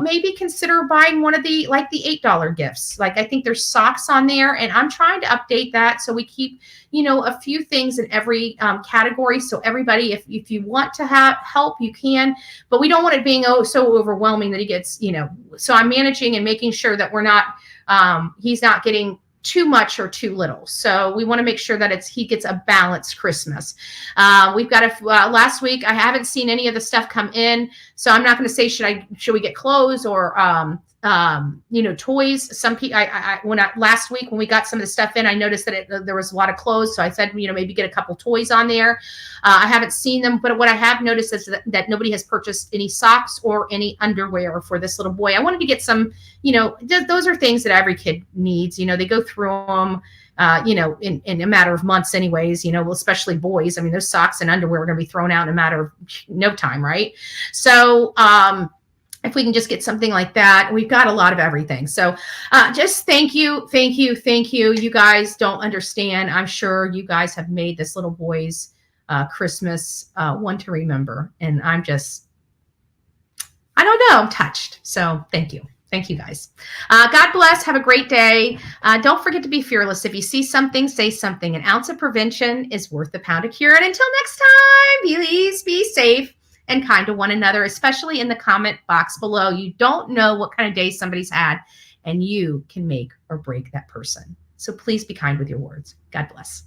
maybe consider buying one of the $8 gifts. Like, I think there's socks on there, and I'm trying to update that so we keep, a few things in every category. So everybody, if you want to have help, you can, but we don't want it being so overwhelming that he gets, so I'm managing and making sure that we're not, he's not getting too much or too little. So we want to make sure that he gets a balanced Christmas. We've got last week, I haven't seen any of the stuff come in, so I'm not going to say, should we get clothes or, toys. Some people, last week when we got some of the stuff in, I noticed that there was a lot of clothes. So I said, maybe get a couple toys on there. I haven't seen them, but what I have noticed is that nobody has purchased any socks or any underwear for this little boy. I wanted to get some, those are things that every kid needs. They go through them, in a matter of months anyways, especially boys. I mean, those socks and underwear are going to be thrown out in a matter of no time, right? So, if we can just get something like that, we've got a lot of everything. So just thank you. You guys don't understand. I'm sure you guys have made this little boy's Christmas one to remember. And I don't know, I'm touched. So thank you. Thank you guys. God bless. Have a great day. Don't forget to be fearless. If you see something, say something. An ounce of prevention is worth a pound of cure. And until next time, please be safe and kind to one another, especially in the comment box below. You don't know what kind of day somebody's had, and you can make or break that person. So please be kind with your words. God bless.